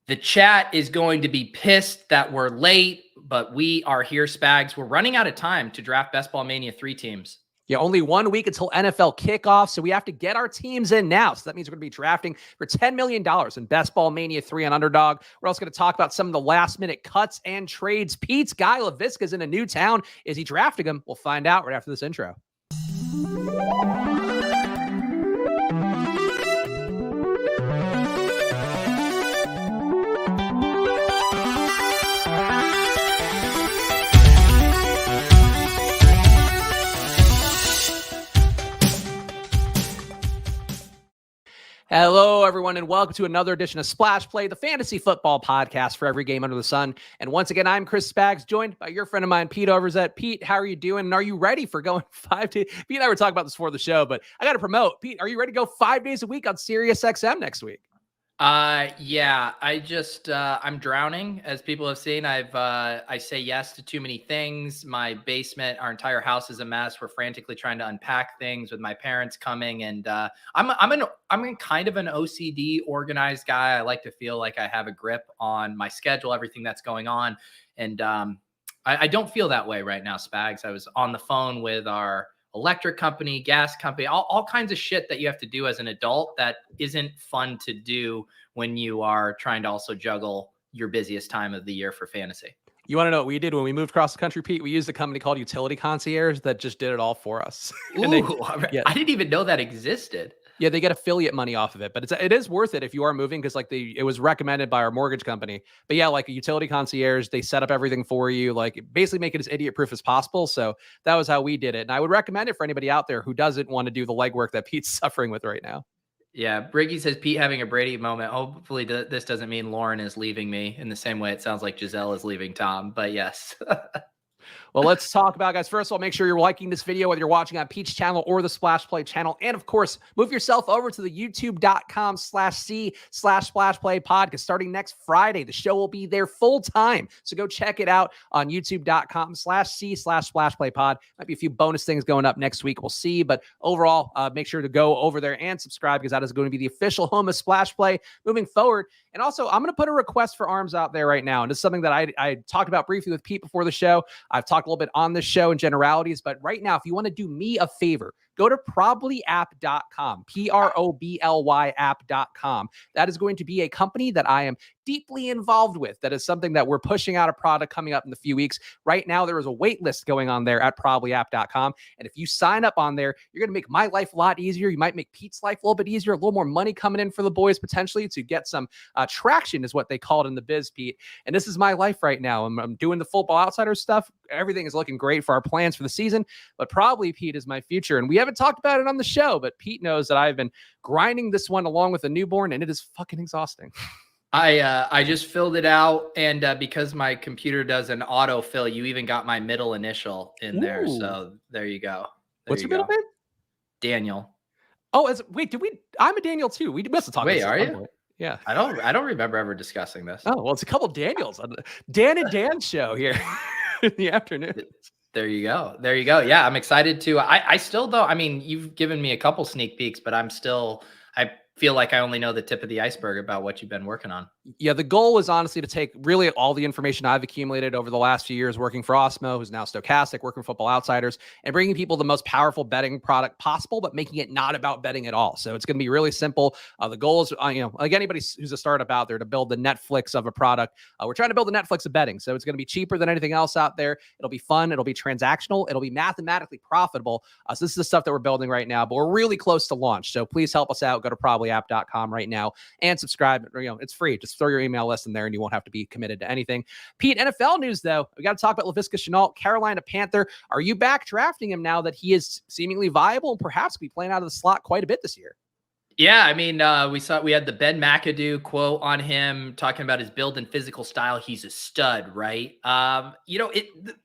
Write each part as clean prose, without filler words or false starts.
The chat is going to be pissed that we're late, but we are here, Spags. We're running out of time to draft Best Ball Mania 3 teams. Yeah, only 1 week until NFL kickoff, so we have to get our teams in now. So that means we're going to be drafting for $10 million in Best Ball Mania 3 on Underdog. We're also going to talk about some of the last-minute cuts and trades. Pete's guy, LaVisca's in a new town. Is he drafting him? We'll find out right after this intro. Hello, everyone, and welcome to another edition of Splash Play, the fantasy football podcast for every game under the sun. And once again, I'm Chris Spags, joined by your friend of mine, Pete Overzet. Pete, how are you doing? And are you ready for going 5 days? Pete and I were talking about this before the show, but I got to promote. Pete, are you ready to go 5 days a week on Sirius XM next week? Yeah, I'm drowning. As people have seen, I say yes to too many things. My basement, our entire house is a mess. We're frantically trying to unpack things with my parents coming. And, I'm kind of an OCD organized guy. I like to feel like I have a grip on my schedule, everything that's going on. And, I don't feel that way right now, Spags. I was on the phone with our electric company, gas company, all kinds of shit that you have to do as an adult that isn't fun to do when you are trying to also juggle your busiest time of the year for fantasy. You want to know what we did when we moved across the country, Pete? We used a company called Utility Concierge that just did it all for us. Ooh, I didn't even know that existed. Yeah, they get affiliate money off of it, but it is worth it if you are moving because it was recommended by our mortgage company. But yeah, like a Utility Concierge, they set up everything for you, like basically make it as idiot proof as possible. So that was how we did it. And I would recommend it for anybody out there who doesn't want to do the legwork that Pete's suffering with right now. Yeah, Briggy says Pete having a Brady moment. Hopefully this doesn't mean Lauren is leaving me in the same way it sounds like Giselle is leaving Tom, but yes. Well, let's talk about, guys. First of all, make sure you're liking this video, whether you're watching on Pete's channel or the Splash Play channel. And of course, move yourself over to the youtube.com/C/SplashPlay pod, because starting next Friday, the show will be there full time. So go check it out on youtube.com/C/SplashPlay pod. Might be a few bonus things going up next week. We'll see. But overall, make sure to go over there and subscribe, because that is going to be the official home of Splash Play moving forward. And also, I'm going to put a request for arms out there right now. And it's something that I talked about briefly with Pete before the show. I've talked a little bit on this show in generalities, but right now, if you want to do me a favor, go to problyapp.com, PROBLY app.com. That is going to be a company that I am deeply involved with. That is something that we're pushing out a product coming up in a few weeks. Right now, there is a wait list going on there at problyapp.com. And if you sign up on there, you're going to make my life a lot easier. You might make Pete's life a little bit easier, a little more money coming in for the boys potentially to get some traction is what they call it in the biz, Pete. And this is my life right now. I'm doing the Football Outsiders stuff. Everything is looking great for our plans for the season, but probably Pete is my future. And we haven't talked about it on the show, but Pete knows that I've been grinding this one along with a newborn, and it is fucking exhausting. I just filled it out, and because my computer does an autofill, you even got my middle initial in there. So there you go. What's your middle name? Daniel. Oh, wait, I'm a Daniel too. We must have talked about this. Wait, are you? Point. Yeah. I don't remember ever discussing this. Oh, well, it's a couple Daniels on the Dan and Dan show here in the afternoon. There you go. Yeah, I'm excited to. I still though. I mean, you've given me a couple sneak peeks, but I feel like I only know the tip of the iceberg about what you've been working on. Yeah, the goal is honestly to take really all the information I've accumulated over the last few years working for Osmo, who's now Stochastic, working for Football Outsiders, and bringing people the most powerful betting product possible, but making it not about betting at all. So it's going to be really simple. The goal is, like anybody who's a startup out there, to build the Netflix of a product. We're trying to build the Netflix of betting. So it's going to be cheaper than anything else out there. It'll be fun. It'll be transactional. It'll be mathematically profitable. So this is the stuff that we're building right now, but we're really close to launch. So please help us out. Go to problyapp.com right now and subscribe. It's free. Just throw your email list in there and you won't have to be committed to anything. Pete, NFL news though. We got to talk about Laviska Shenault, Carolina Panther. Are you back drafting him now that he is seemingly viable and perhaps be playing out of the slot quite a bit this year? Yeah, I mean, we had the Ben McAdoo quote on him talking about his build and physical style. He's a stud, right?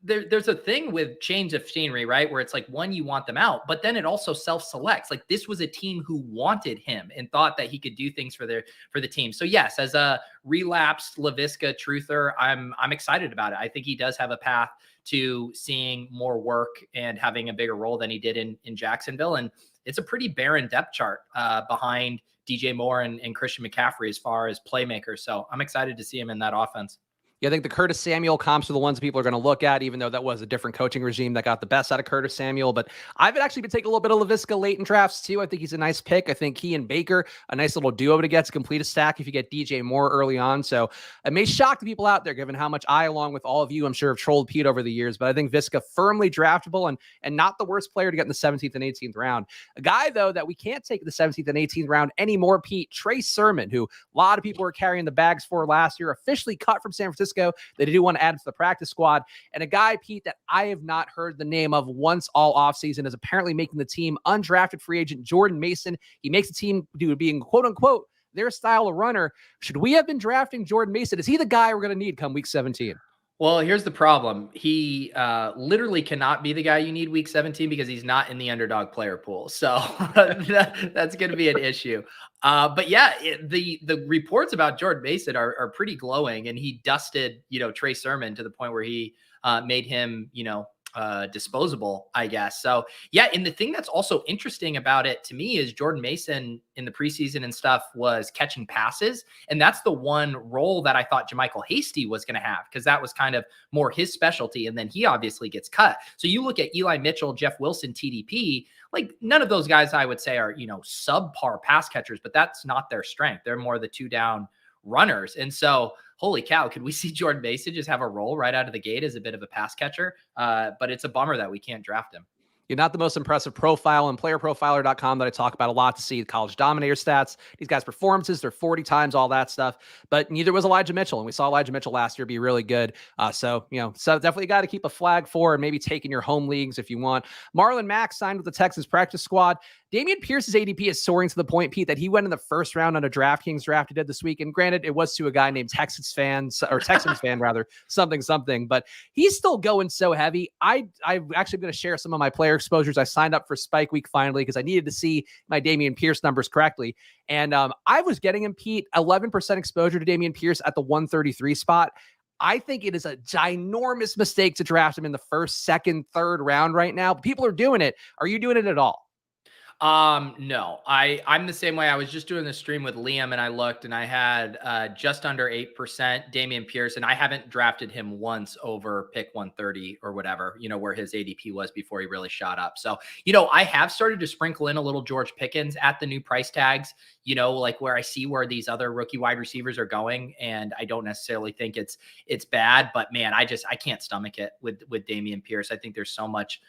There's a thing with change of scenery, right? Where it's like, one, you want them out, but then it also self-selects. Like, this was a team who wanted him and thought that he could do things for the team. So yes, as a relapsed Laviska truther, I'm excited about it. I think he does have a path to seeing more work and having a bigger role than he did in Jacksonville. And it's a pretty barren depth chart behind DJ Moore and Christian McCaffrey as far as playmakers. So I'm excited to see him in that offense. Yeah, I think the Curtis Samuel comps are the ones people are going to look at, even though that was a different coaching regime that got the best out of Curtis Samuel. But I've actually been taking a little bit of LaVisca late in drafts, too. I think he's a nice pick. I think he and Baker, a nice little duo to get to complete a stack if you get DJ Moore early on. So it may shock the people out there, given how much I, along with all of you, I'm sure have trolled Pete over the years. But I think Visca firmly draftable and not the worst player to get in the 17th and 18th round. A guy, though, that we can't take in the 17th and 18th round anymore, Pete, Trey Sermon, who a lot of people were carrying the bags for last year, officially cut from San Francisco. They do want to add to the practice squad. And a guy, Pete, that I have not heard the name of once all offseason is apparently making the team. Undrafted free agent Jordan Mason. He makes the team due to being, quote unquote, their style of runner. Should we have been drafting Jordan Mason? Is he the guy we're going to need come week 17? Well, here's the problem. He literally cannot be the guy you need week 17 because he's not in the underdog player pool. So that's going to be an issue. But yeah, the reports about Jordan Mason are pretty glowing, and he dusted, Trey Sermon to the point where he made him, disposable, I guess. So yeah. And the thing that's also interesting about it to me is Jordan Mason in the preseason and stuff was catching passes. And that's the one role that I thought JaMychal Hasty was going to have, because that was kind of more his specialty. And then he obviously gets cut. So you look at Eli Mitchell, Jeff Wilson, TDP, like none of those guys I would say are, subpar pass catchers, but that's not their strength. They're more the 2-down runners. And so, holy cow, could we see Jordan Mason just have a role right out of the gate as a bit of a pass catcher? But it's a bummer that we can't draft him. You're not the most impressive profile on playerprofiler.com that I talk about a lot to see the college dominator stats. These guys' performances, they're 40 times, all that stuff. But neither was Elijah Mitchell. And we saw Elijah Mitchell last year be really good. So definitely got to keep a flag for and maybe take in your home leagues if you want. Marlon Mack signed with the Texans practice squad. Dameon Pierce's ADP is soaring to the point, Pete, that he went in the first round on a DraftKings draft he did this week. And granted, it was to a guy named Texans fan, rather, something. But he's still going so heavy. I'm actually going to share some of my player exposures. I signed up for Spike Week finally because I needed to see my Dameon Pierce numbers correctly. And I was getting him, Pete, 11% exposure to Dameon Pierce at the 133 spot. I think it is a ginormous mistake to draft him in the first, second, third round right now. People are doing it. Are you doing it at all? No, I'm the same way. I was just doing the stream with Liam and I looked and I had just under 8% Dameon Pierce, and I haven't drafted him once over pick 130 or whatever, where his ADP was before he really shot up. So, I have started to sprinkle in a little George Pickens at the new price tags, like where I see where these other rookie wide receivers are going. And I don't necessarily think it's bad, but man, I can't stomach it with Dameon Pierce. I think there's so much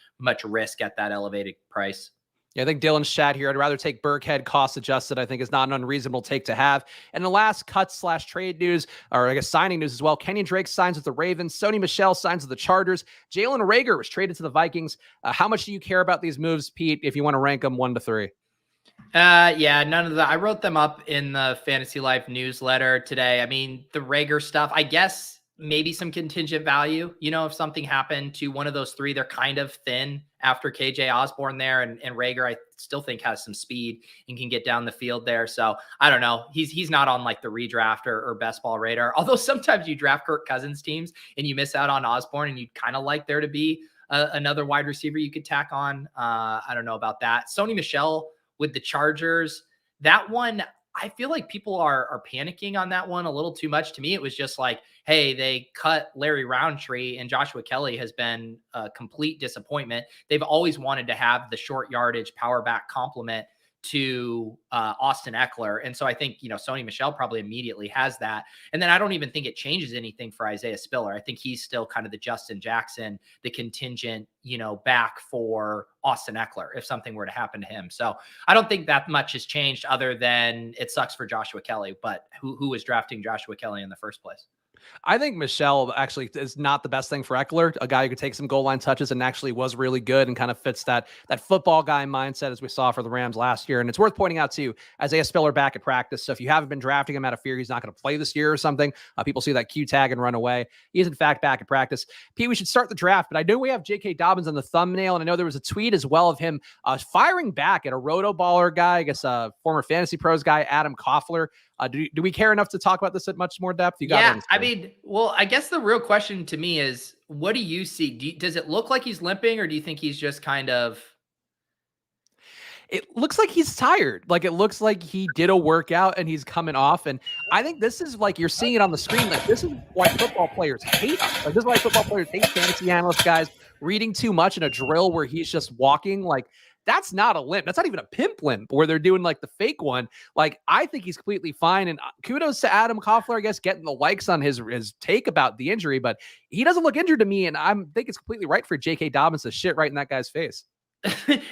risk at that elevated price. Yeah, I think Dylan's chat here. I'd rather take Burkhead cost adjusted. I think is not an unreasonable take to have. And the last cut/trade news, or I guess signing news as well. Kenyon Drake signs with the Ravens. Sony Michel signs with the Chargers. Jalen Reagor was traded to the Vikings. How much do you care about these moves, Pete, if you want to rank them 1 to 3? Yeah, none of that. I wrote them up in the Fantasy Life newsletter today. I mean, the Reagor stuff, I guess maybe some contingent value, if something happened to one of those three. They're kind of thin after KJ Osborne there, and Reagor I still think has some speed and can get down the field there. So I don't know. He's not on like the redraft or best ball radar. Although sometimes you draft Kirk Cousins teams and you miss out on Osborne, and you'd kind of like there to be another wide receiver you could tack on. I don't know about that. Sony Michel with the Chargers, that one, I feel like people are panicking on that one a little too much. To me, it was just like, hey, they cut Larry Roundtree, and Joshua Kelly has been a complete disappointment. They've always wanted to have the short yardage power back complement to Austin Eckler. And so I think, Sony Michel probably immediately has that. And then I don't even think it changes anything for Isaiah Spiller. I think he's still kind of the Justin Jackson, the contingent, back for Austin Eckler if something were to happen to him. So I don't think that much has changed other than it sucks for Joshua Kelly, but who was drafting Joshua Kelly in the first place? I think Michel actually is not the best thing for Eckler, a guy who could take some goal line touches and actually was really good and kind of fits that football guy mindset as we saw for the Rams last year. And it's worth pointing out too, Isaiah Spiller back at practice. So if you haven't been drafting him out of fear he's not going to play this year or something, people see that Q tag and run away. He is in fact back at practice. Pete, we should start the draft, but I know we have J.K. Dobbins on the thumbnail, and I know there was a tweet as well of him firing back at a roto baller guy, I guess former Fantasy Pros guy, Adam Koffler. Do we care enough to talk about this at much more depth? I mean, well, I guess the real question to me is, what do you see? Does it look like he's limping, or do you think he's just kind of... It looks like he's tired. Like, it looks like he did a workout and he's coming off. And I think this is like, you're seeing it on the screen. Like, this is why football players hate us. Like, this is why football players hate fantasy analyst guys reading too much in a drill where he's just walking. Like, that's not a limp. That's not even a pimp limp where they're doing like the fake one. Like, I think he's completely fine. And kudos to Adam Koffler, I guess, getting the likes on his take about the injury, but he doesn't look injured to me. And I think it's completely right for J.K. Dobbins to shit right in that guy's face.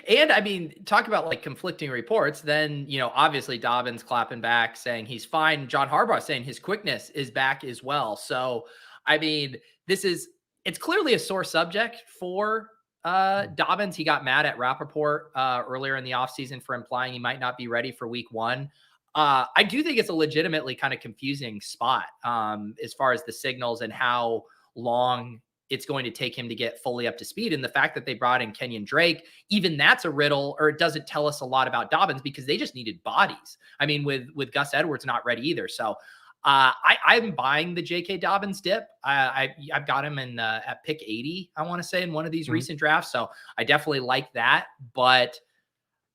And I mean, talk about like conflicting reports. Then, obviously Dobbins clapping back saying he's fine. John Harbaugh saying his quickness is back as well. So, I mean, it's clearly a sore subject for Dobbins. He got mad at Rappaport earlier in the offseason for implying he might not be ready for week 1. I do think it's a legitimately kind of confusing spot as far as the signals and how long it's going to take him to get fully up to speed. And the fact that they brought in Kenyon Drake, even that's a riddle, or it doesn't tell us a lot about Dobbins because they just needed bodies. I mean, with Gus Edwards not ready either. So I'm buying the J.K. Dobbins dip. I've got him in at pick 80, I want to say, in one of these recent drafts. So I definitely like that, but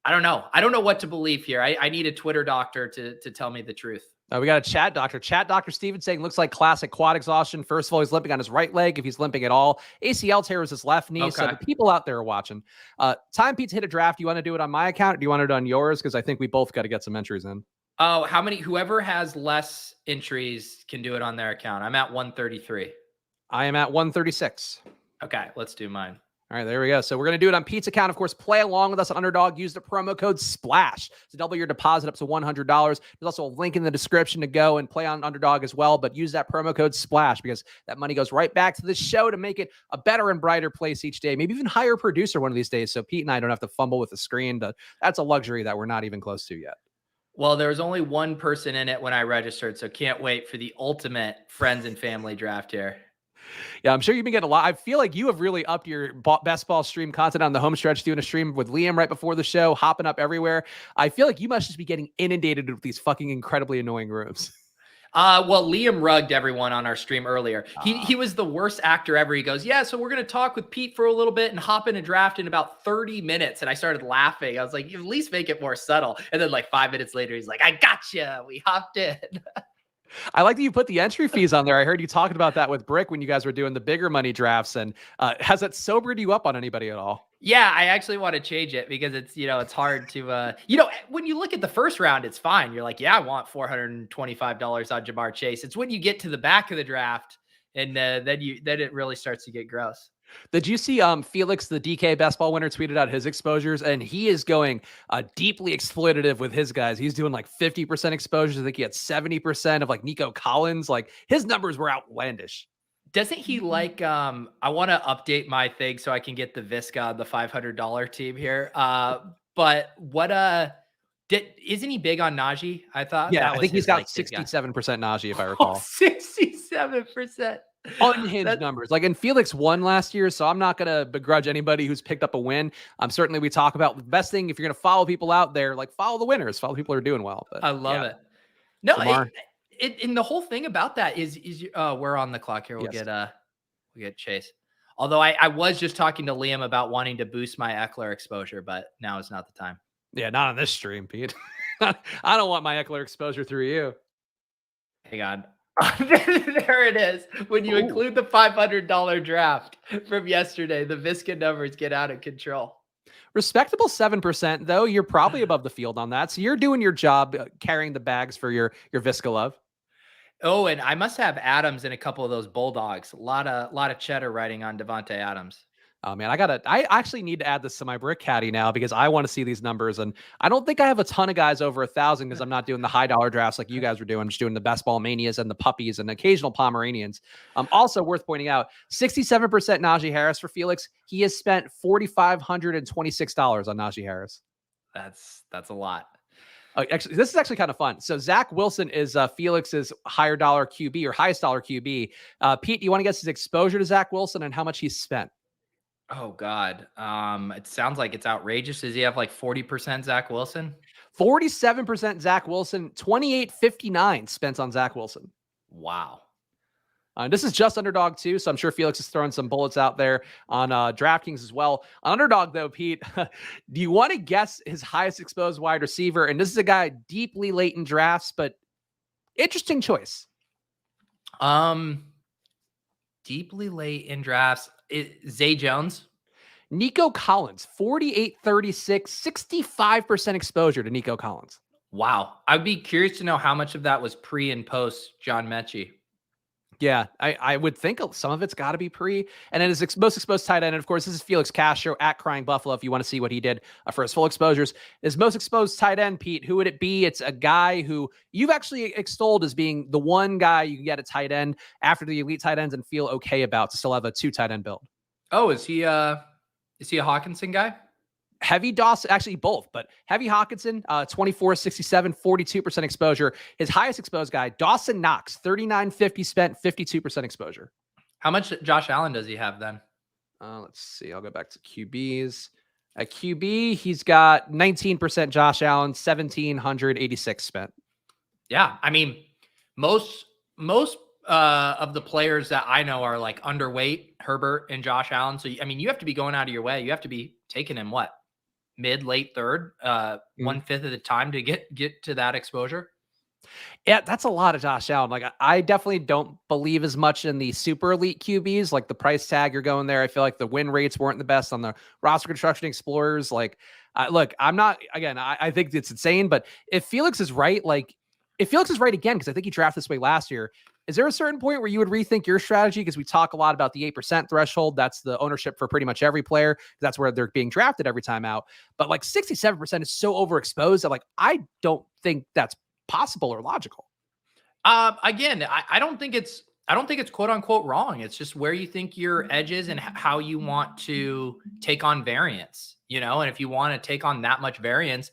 I don't know. I don't know what to believe here. I need a Twitter doctor to tell me the truth. We got a chat doctor. Chat Dr. Steven saying, looks like classic quad exhaustion. First of all, he's limping on his right leg, if he's limping at all. ACL tears his left knee. Okay. So the people out there are watching. Time Pete's hit a draft. Do you want to do it on my account? Or do you want it on yours? Because I think we both got to get some entries in. Oh, how many? Whoever has less entries can do it on their account. I'm at 133. I am at 136. Okay, let's do mine. All right, there we go. So we're going to do it on Pete's account. Of course, play along with us on Underdog. Use the promo code SPLASH to double your deposit up to $100. There's also a link in the description to go and play on Underdog as well, but use that promo code SPLASH because that money goes right back to the show to make it a better and brighter place each day, maybe even hire a producer one of these days so Pete and I don't have to fumble with the screen. That's a luxury that we're not even close to yet. Well, there was only one person in it when I registered, so can't wait for the ultimate friends and family draft here. Yeah, I'm sure you've been getting a lot. I feel like you have really upped your best ball stream content on the home stretch, doing a stream with Liam right before the show, hopping up everywhere. I feel like you must just be getting inundated with these fucking incredibly annoying rooms. Well, Liam rugged everyone on our stream earlier. He was the worst actor ever. He goes, yeah, so we're going to talk with Pete for a little bit and hop in a draft in about 30 minutes. And I started laughing. I was like, at least make it more subtle. And then like 5 minutes later, he's like, I gotcha. We hopped in. I like that you put the entry fees on there. I heard you talking about that with Brick when you guys were doing the bigger money drafts. And has that sobered you up on anybody at all? Yeah, I actually want to change it because it's, it's hard to, when you look at the first round, it's fine. You're like, yeah, I want $425 on Jamar Chase. It's when you get to the back of the draft and then it really starts to get gross. Did you see Felix, the DK best ball winner, tweeted out his exposures, and he is going deeply exploitative with his guys. He's doing like 50% exposures. I think he had 70% of like Nico Collins. Like his numbers were outlandish. Doesn't he like, I want to update my thing so I can get the Visca on the $500 team here. But what, isn't he big on Najee? I thought. Yeah, I think he's got 67% Najee, if I recall. 67%. Unhinged numbers. Like, and Felix won last year, so I'm not going to begrudge anybody who's picked up a win. Certainly we talk about the best thing, if you're going to follow people out there, like follow the winners, follow people who are doing well. But I love it. No, and the whole thing about that is we're on the clock here. We'll get Chase. Although I was just talking to Liam about wanting to boost my Eckler exposure, but now is not the time. Yeah, not on this stream, Pete. I don't want my Eckler exposure through you. Hang on. There it is. When you include the $500 draft from yesterday, the Visca numbers get out of control. Respectable 7%, though. You're probably above the field on that. So you're doing your job carrying the bags for your Visca love. Oh, and I must have Adams in a couple of those Bulldogs. A lot of cheddar writing on Devontae Adams. Oh man, I actually need to add this to my Brick Caddy now because I want to see these numbers. And I don't think I have a ton of guys over 1,000 because I'm not doing the high dollar drafts like you guys were doing. I'm just doing the best ball manias and the puppies and occasional Pomeranians. Also worth pointing out, 67% Najee Harris for Felix. He has spent $4,526 on Najee Harris. That's a lot. Actually, this is actually kind of fun. So Zach Wilson is Felix's higher dollar QB or highest dollar QB. Pete, do you want to guess his exposure to Zach Wilson and how much he's spent? Oh God. It sounds like it's outrageous. Does he have like 40% Zach Wilson? 47% Zach Wilson, 28.59 spent on Zach Wilson. Wow. This is just underdog too, so I'm sure Felix is throwing some bullets out there on DraftKings as well. On underdog though, Pete, do you want to guess his highest exposed wide receiver? And this is a guy deeply late in drafts, but interesting choice. Deeply late in drafts. Zay Jones. Nico Collins, 48-36, 65% exposure to Nico Collins. Wow. I'd be curious to know how much of that was pre and post John Mechie. Yeah, I would think some of it's got to be pre. And then his most exposed tight end, and of course, this is Felix Castro at Crying Buffalo if you want to see what he did for his full exposures. His most exposed tight end, Pete, who would it be? It's a guy who you've actually extolled as being the one guy you can get a tight end after the elite tight ends and feel okay about to still have a 2 tight end build. Oh, is he a Hawkinson guy? Heavy Dawson, actually both, but Heavy Hawkinson, 24-67, 42% exposure. His highest exposed guy, Dawson Knox, 39.50 spent, 52% exposure. How much Josh Allen does he have then? Let's see. I'll go back to QBs. At QB, he's got 19% Josh Allen, 1,786 spent. Yeah, I mean, most of the players that I know are like underweight, Herbert and Josh Allen. So I mean, you have to be going out of your way. You have to be taking him mid, late third, 1/5 of the time to get to that exposure. Yeah, that's a lot of Josh Allen. Like, I definitely don't believe as much in the super elite QBs. Like the price tag you're going there, I feel like the win rates weren't the best on the roster construction explorers. Like, look, I'm not, again, I think it's insane, but if Felix is right, again, because I think he drafted this way last year, is there a certain point where you would rethink your strategy? Because we talk a lot about the 8% threshold. That's the ownership for pretty much every player. That's where they're being drafted every time out. But like 67% is so overexposed that like, I don't think that's possible or logical. Again, I don't think it's quote unquote wrong. It's just where you think your edge is and how you want to take on variance, and if you want to take on that much variance,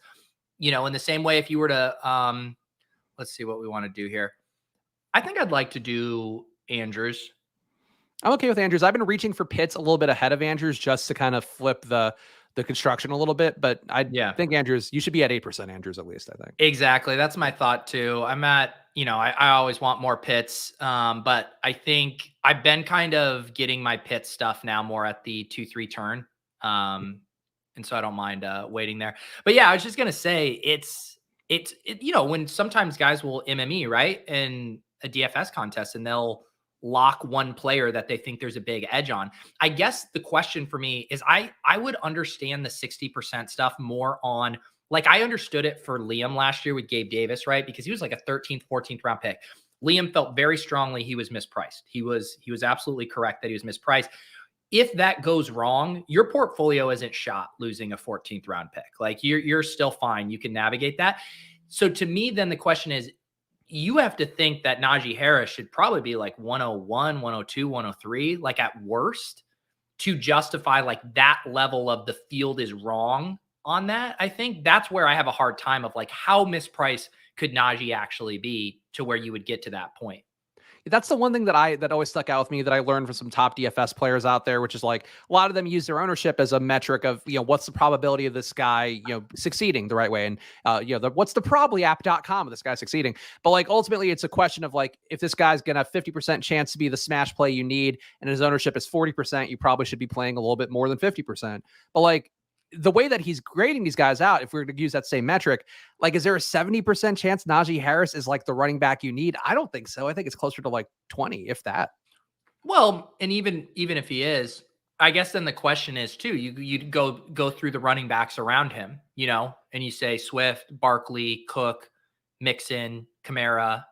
in the same way, if you were to, let's see what we want to do here. I think I'd like to do Andrews. I'm okay with Andrews. I've been reaching for Pitts a little bit ahead of Andrews just to kind of flip the construction a little bit, but I think Andrews, you should be at 8% Andrews at least, I think. Exactly. That's my thought too. I'm at, I always want more Pitts, but I think I've been kind of getting my Pitts stuff now more at the 2-3 turn. And so I don't mind waiting there. But yeah, I was just going to say it's when sometimes guys will MME, right? And a DFS contest and they'll lock one player that they think there's a big edge on. I guess the question for me is I would understand the 60% stuff more on, like, I understood it for Liam last year with Gabe Davis, right? Because he was like a 13th, 14th round pick. Liam felt very strongly he was mispriced. He was absolutely correct that he was mispriced. If that goes wrong, your portfolio isn't shot losing a 14th round pick. Like you're still fine. You can navigate that. So to me, then the question is, you have to think that Najee Harris should probably be like 101, 102, 103, like at worst, to justify like that level of the field is wrong on that. I think that's where I have a hard time of like, how mispriced could Najee actually be to where you would get to that point? That's the one thing that always stuck out with me that I learned from some top DFS players out there, which is like a lot of them use their ownership as a metric of, what's the probability of this guy, succeeding the right way. And, what's the probablyapp.com of this guy succeeding. But like, ultimately it's a question of like, if this guy's going to have 50% chance to be the smash play you need and his ownership is 40%, you probably should be playing a little bit more than 50%. But like, the way that he's grading these guys out, if we were to use that same metric, like, is there a 70% chance Najee Harris is like the running back you need? I don't think so. I think it's closer to like 20, if that. Well, and even if he is, I guess then the question is too, you go through the running backs around him, and you say Swift, Barkley, Cook, Mixon, Kamara,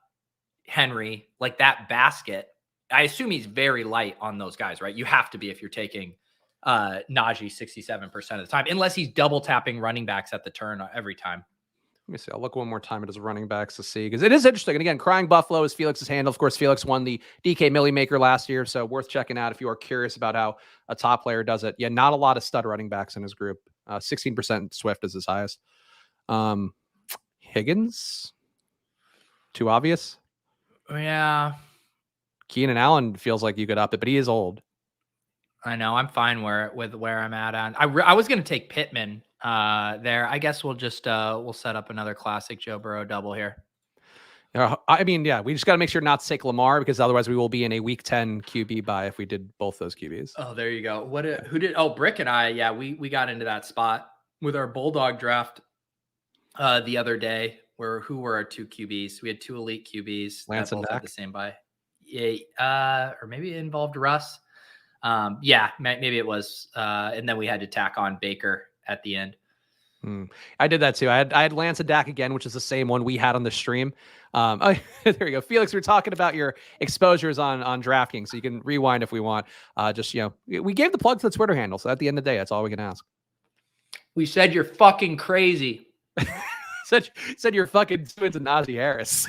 Henry, like that basket. I assume he's very light on those guys, right? You have to be if you're taking Najee 67% of the time, unless he's double tapping running backs at the turn every time. Let me see. I'll look one more time at his running backs to see, because it is interesting. And again, Crying Buffalo is Felix's handle. Of course, Felix won the DK Millie Maker last year, so worth checking out if you are curious about how a top player does it. Yeah, not a lot of stud running backs in his group. 16% Swift is his highest. Higgins, too obvious. Yeah. Keenan Allen feels like you could up it, but he is old. I know. I'm fine with where I'm at. I was going to take Pittman there. I guess we'll just we'll set up another classic Joe Burrow double here. I mean, yeah, we just got to make sure not to take Lamar because otherwise we will be in a week 10 QB bye if we did both those QBs. Oh, there you go. Who did? Oh, Brick and I. Yeah, we got into that spot with our Bulldog draft the other day. Who were our two QBs? We had two elite QBs Lance that and both had Dak. the same bye. Yeah, or maybe it involved Russ. Yeah, maybe it was. And then we had to tack on Baker at the end. I did that too. I had Lance and Dak again, which is the same one we had on the stream. Oh, there you go. Felix, we were talking about your exposures on DraftKings, so you can rewind if we want. Just, we gave the plug to the Twitter handle, so at the end of the day, that's all we can ask. We said you're fucking crazy. said you're fucking twins and Najee Harris.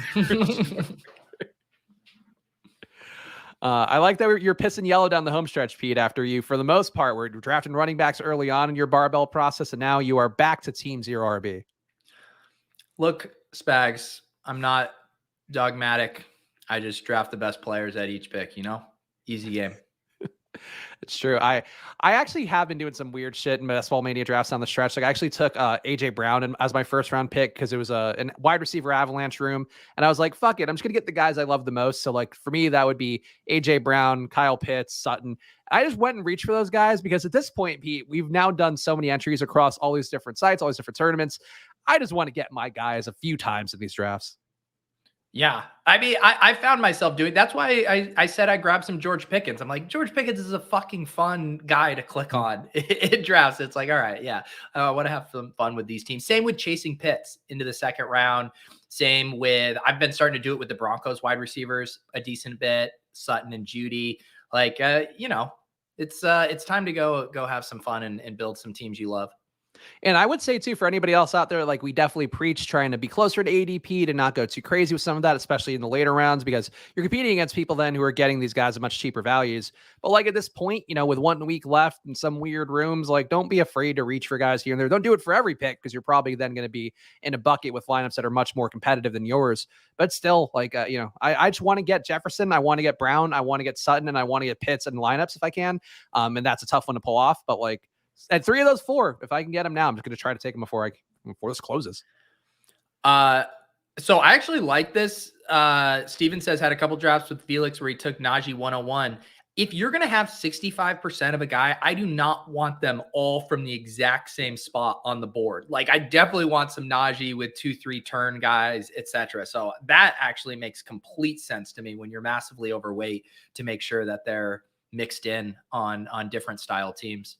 I like that you're pissing yellow down the home stretch, Pete, after you, for the most part, were drafting running backs early on in your barbell process, and now you are back to Team 0 RB. Look, Spags, I'm not dogmatic. I just draft the best players at each pick, Easy game. It's true. I actually have been doing some weird shit in Best Ball Mania drafts down the stretch. Like I actually took AJ Brown as my first round pick because it was a wide receiver avalanche room, and I was like, "Fuck it, I'm just gonna get the guys I love the most." So like for me, that would be AJ Brown, Kyle Pitts, Sutton. I just went and reached for those guys because at this point, Pete, we've now done so many entries across all these different sites, all these different tournaments. I just want to get my guys a few times in these drafts. Yeah. I mean, I found myself doing, that's why I said I grabbed some George Pickens. I'm like, George Pickens is a fucking fun guy to click on in drafts. It's like, all right, yeah, I want to have some fun with these teams. Same with chasing Pitts into the second round. Same with, I've been starting to do it with the Broncos wide receivers a decent bit, Sutton and Judy. Like, it's time to go have some fun and build some teams you love. And I would say too, for anybody else out there, like we definitely preach trying to be closer to ADP, to not go too crazy with some of that, especially in the later rounds, because you're competing against people then who are getting these guys at much cheaper values. But like at this point, with 1 week left in some weird rooms, like don't be afraid to reach for guys here and there. Don't do it for every pick because you're probably then going to be in a bucket with lineups that are much more competitive than yours. But still, like, I just want to get Jefferson. I want to get Brown. I want to get Sutton, and I want to get Pitts in lineups if I can. And that's a tough one to pull off. But like, at 3 of those 4, if I can get them now, I'm just going to try to take them before this closes. So I actually like this. Steven says had a couple drafts with Felix where he took Najee 101. If you're going to have 65% of a guy, I do not want them all from the exact same spot on the board. Like I definitely want some Najee with 2-3 turn guys, etc. So that actually makes complete sense to me when you're massively overweight to make sure that they're mixed in on different style teams.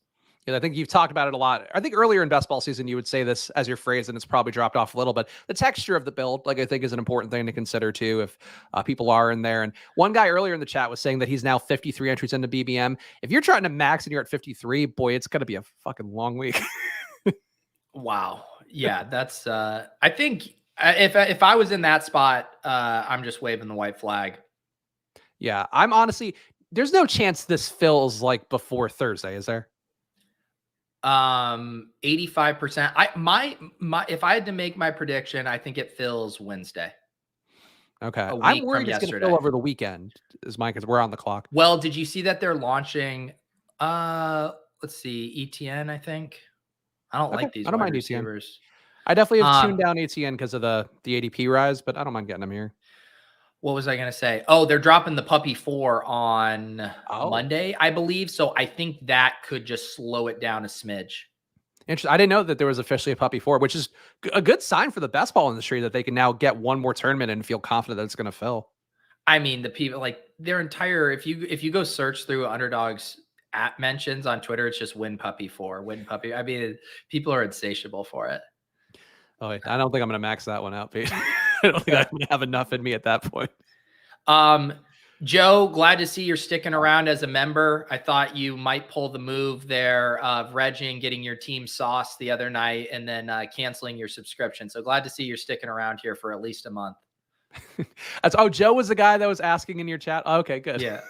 I think you've talked about it a lot. I think earlier in best ball season, you would say this as your phrase, and it's probably dropped off a little, but the texture of the build, like I think is an important thing to consider too, if people are in there. And one guy earlier in the chat was saying that he's now 53 entries into BBM. If you're trying to max and you're at 53, boy, it's going to be a fucking long week. Wow. Yeah, that's, I think if I was in that spot, I'm just waving the white flag. Yeah, I'm honestly, there's no chance this fills like before Thursday, is there? 85%. If I had to make my prediction, I think it fills Wednesday. Okay. I'm worried it's going to fill over the weekend is my, because we're on the clock. Well, did you see that they're launching, let's see, ETN, I think. I don't like these wide receivers. I definitely have tuned down ETN because of the ADP rise, but I don't mind getting them here. What was I going to say? Oh, they're dropping the Puppy 4 on Monday, I believe. So I think that could just slow it down a smidge. Interesting. I didn't know that there was officially a Puppy 4, which is a good sign for the best ball industry that they can now get one more tournament and feel confident that it's going to fill. I mean, the people like their entire, if you go search through Underdog's at mentions on Twitter, it's just win Puppy 4, win Puppy. I mean, people are insatiable for it. Oh, wait, I don't think I'm going to max that one out, Pete. I don't think I'm going to have enough in me at that point. Joe, glad to see you're sticking around as a member. I thought you might pull the move there of regging, getting your team sauce the other night, and then canceling your subscription. So glad to see you're sticking around here for at least a month. Joe was the guy that was asking in your chat. Oh, okay, good. Yeah.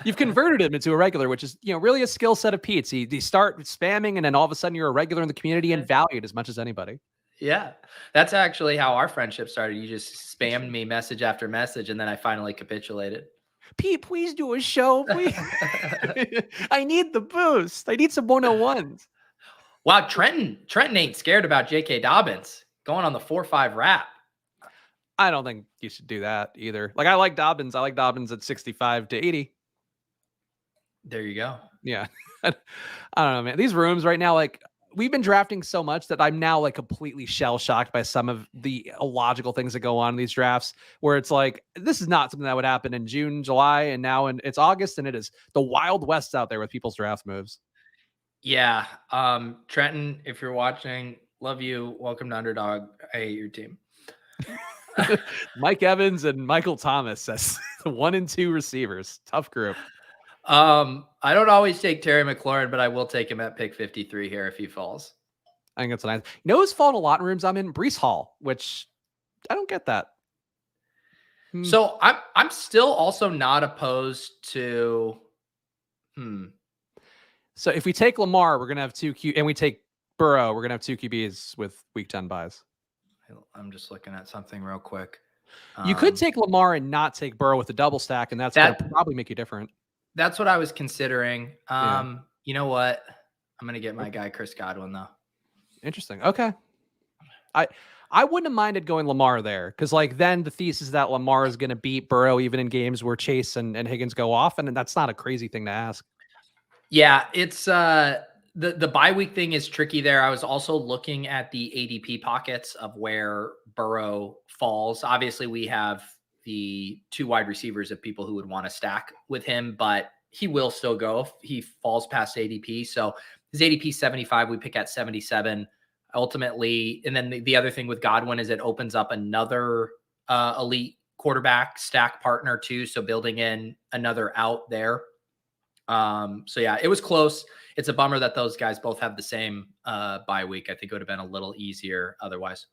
You've converted him into a regular, which is, really a skill set of Pete's. You start spamming, and then all of a sudden you're a regular in the community and valued as much as anybody. Yeah, that's actually how our friendship started. You just spammed me message after message, and then I finally capitulated. Pete, please do a show, please. I need the boost. I need some 101s. Wow, Trenton ain't scared about J.K. Dobbins going on the 4-5 wrap. I don't think you should do that either. Like, I like Dobbins. I like Dobbins at 65 to 80. There you go. Yeah. I don't know, man. These rooms right now, like, we've been drafting so much that I'm now like completely shell shocked by some of the illogical things that go on in these drafts, where it's like, this is not something that would happen in June, July, and now it's August, and it is the Wild West out there with people's draft moves. Yeah. Trenton, if you're watching, love you. Welcome to Underdog. I hate your team. Mike Evans and Michael Thomas as the 1 and 2 receivers. Tough group. I don't always take Terry McLaurin, but I will take him at pick 53 here if he falls. I think that's nice. You know who's fallen a lot in rooms I'm in? Breece Hall, which I don't get that. So I'm still also not opposed to. So if we take Lamar, we're gonna have and we take Burrow, we're gonna have 2 QBs with week 10 buys. I'm just looking at something real quick. You could take Lamar and not take Burrow with a double stack, and that's gonna probably make you different. That's what I was considering. You know what? I'm gonna get my guy Chris Godwin though. Interesting. Okay. I wouldn't have minded going Lamar there, because like then the thesis that Lamar is gonna beat Burrow even in games where Chase and Higgins go off, and that's not a crazy thing to ask. Yeah, it's the bye week thing is tricky there. I was also looking at the ADP pockets of where Burrow falls. Obviously, we have the 2 wide receivers of people who would want to stack with him, but he will still go if he falls past ADP. So his ADP 75, we pick at 77 ultimately. And then the other thing with Godwin is it opens up another elite quarterback stack partner too. So building in another out there. So yeah, it was close. It's a bummer that those guys both have the same bye week. I think it would have been a little easier otherwise.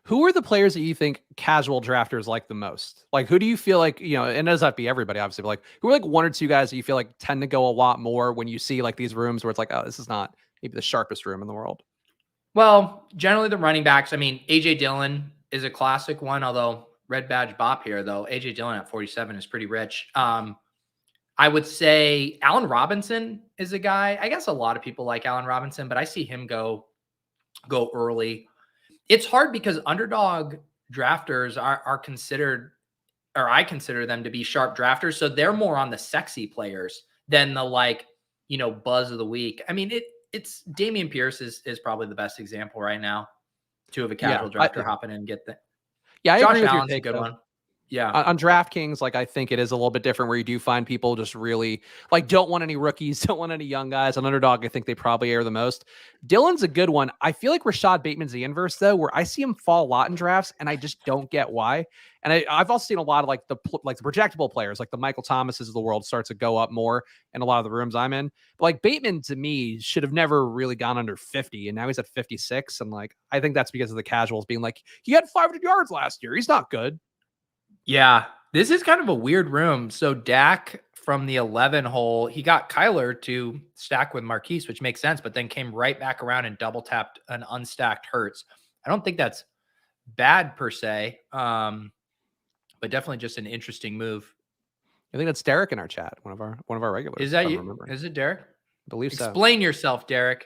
Who are the players that you think casual drafters like the most? Like, who do you feel like, you know, and it doesn't have to be everybody, obviously, but like, who are like 1 or 2 guys that you feel like tend to go a lot more when you see like these rooms where it's like, oh, this is not maybe the sharpest room in the world? Well, generally the running backs. I mean, AJ Dillon is a classic one, although red badge bop here, though. AJ Dillon at 47 is pretty rich. I would say Allen Robinson is a guy. I guess a lot of people like Allen Robinson, but I see him go early. It's hard because underdog drafters are considered, or I consider them to be sharp drafters. So they're more on the sexy players than the buzz of the week. I mean, it's Dameon Pierce is probably the best example right now. To have a casual drafter hopping in and get that. Yeah, I Josh agree with Allen's your a good one. Yeah. On DraftKings, like I think it is a little bit different where you do find people just really like don't want any rookies, don't want any young guys. On Underdog, I think they probably air the most. Dylan's a good one. I feel like Rashad Bateman's the inverse though, where I see him fall a lot in drafts and I just don't get why. And I've also seen a lot of like the projectable players, like the Michael Thomases of the world start to go up more in a lot of the rooms I'm in. But like Bateman to me should have never really gone under 50. And now he's at 56. And like, I think that's because of the casuals being like, he had 500 yards last year. He's not good. Yeah, this is kind of a weird room. So Dak from the 11 hole, he got Kyler to stack with Marquise, which makes sense, but then came right back around and double tapped an unstacked Hurts. I don't think that's bad per se, but definitely just an interesting move. I think that's Derek in our chat, one of our regulars. Is that you? Is it Derek? I believe so. Explain yourself, Derek.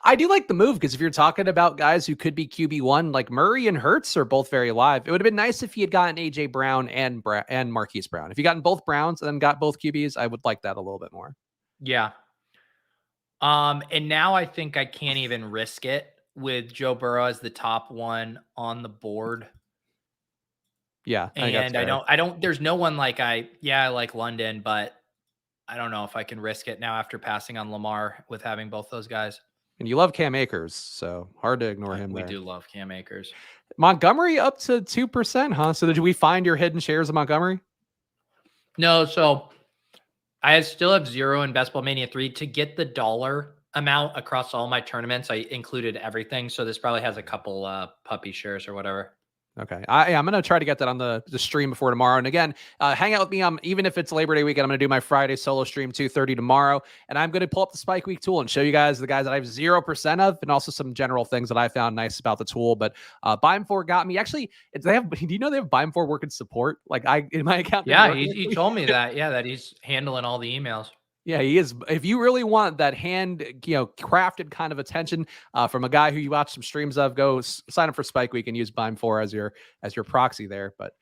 I do like the move because if you're talking about guys who could be QB1, like Murray and Hurts are both very live. It would have been nice if he had gotten AJ Brown and Marquise Brown. If you gotten both Browns and then got both QBs, I would like that a little bit more. Yeah. And now I think I can't even risk it with Joe Burrow as the top one on the board. Yeah. And I don't, there's no one like I like London, but I don't know if I can risk it now after passing on Lamar with having both those guys. And you love Cam Akers, so hard to ignore him. We do love Cam Akers. Montgomery up to 2%, huh? So did we find your hidden shares of Montgomery? No, so I still have 0 in Best Ball Mania 3. To get the dollar amount across all my tournaments, I included everything. So this probably has a couple puppy shares or whatever. Okay. I'm going to try to get that on the stream before tomorrow. And again, hang out with me. Even if it's Labor Day weekend, I'm going to do my Friday solo stream 2:30 tomorrow. And I'm going to pull up the Spike Week tool and show you guys the guys that I have 0% of and also some general things that I found nice about the tool. But BBM3 got me. Actually, do you know they have BBM3 working support? Like in my account. Yeah, he told me that. Yeah, that he's handling all the emails. Yeah, he is. If you really want that hand, crafted kind of attention from a guy who you watch some streams of, go sign up for Spike Week and use Bime4 as your proxy there. But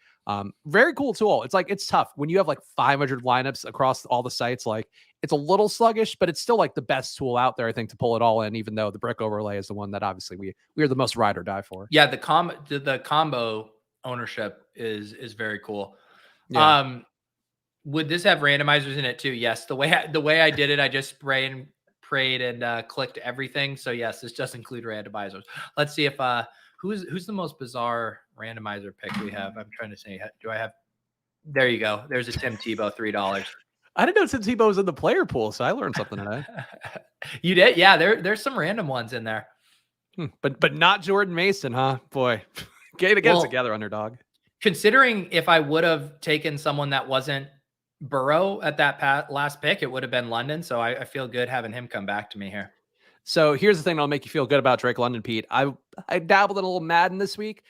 very cool tool. It's like, it's tough when you have like 500 lineups across all the sites. Like, it's a little sluggish, but it's still like the best tool out there, I think, to pull it all in. Even though the brick overlay is the one that obviously we are the most ride or die for. Yeah, the combo ownership is very cool. Yeah. Would this have randomizers in it too? Yes. The way I did it, I just sprayed and prayed and clicked everything. So yes, this does include randomizers. Let's see if who's the most bizarre randomizer pick we have. I'm trying to say, do I have? There you go. There's a Tim Tebow $3. I didn't know Tim Tebow was in the player pool, so I learned something today. You did? Yeah, there's some random ones in there. But not Jordan Mason, huh? Boy, get it together, underdog. Considering if I would have taken someone that wasn't Burrow at that last pick, it would have been London. So I feel good having him come back to me here. So here's the thing that'll make you feel good about Drake London, Pete. I dabbled in a little Madden this week.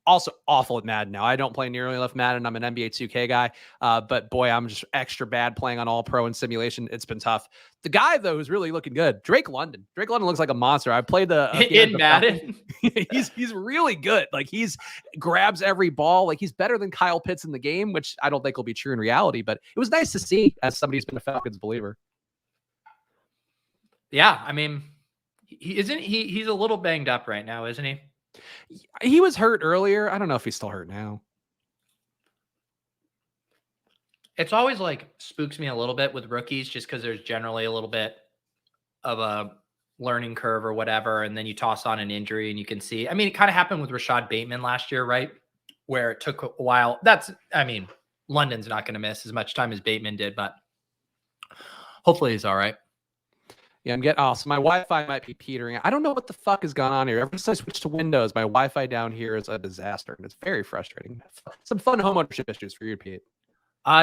Also awful at Madden now. I don't play nearly enough Madden. I'm an NBA 2K guy. But boy, I'm just extra bad playing on All Pro and simulation. It's been tough. The guy, though, who's really looking good, Drake London. Drake London looks like a monster. I played in Madden. he's really good. Like, he's grabs every ball. Like, he's better than Kyle Pitts in the game, which I don't think will be true in reality. But it was nice to see as somebody who's been a Falcons believer. Yeah, I mean, he's a little banged up right now, isn't he? He was hurt earlier. I don't know if he's still hurt now. It's always like spooks me a little bit with rookies just because there's generally a little bit of a learning curve or whatever. And then you toss on an injury and you can see, I mean, it kind of happened with Rashad Bateman last year, right? Where it took a while. London's not going to miss as much time as Bateman did, but hopefully he's all right. Yeah, I'm getting so my Wi-Fi might be petering. I don't know what the fuck has gone on here. Ever since I switched to Windows, my Wi-Fi down here is a disaster, and it's very frustrating. Some fun home ownership issues for you, Pete.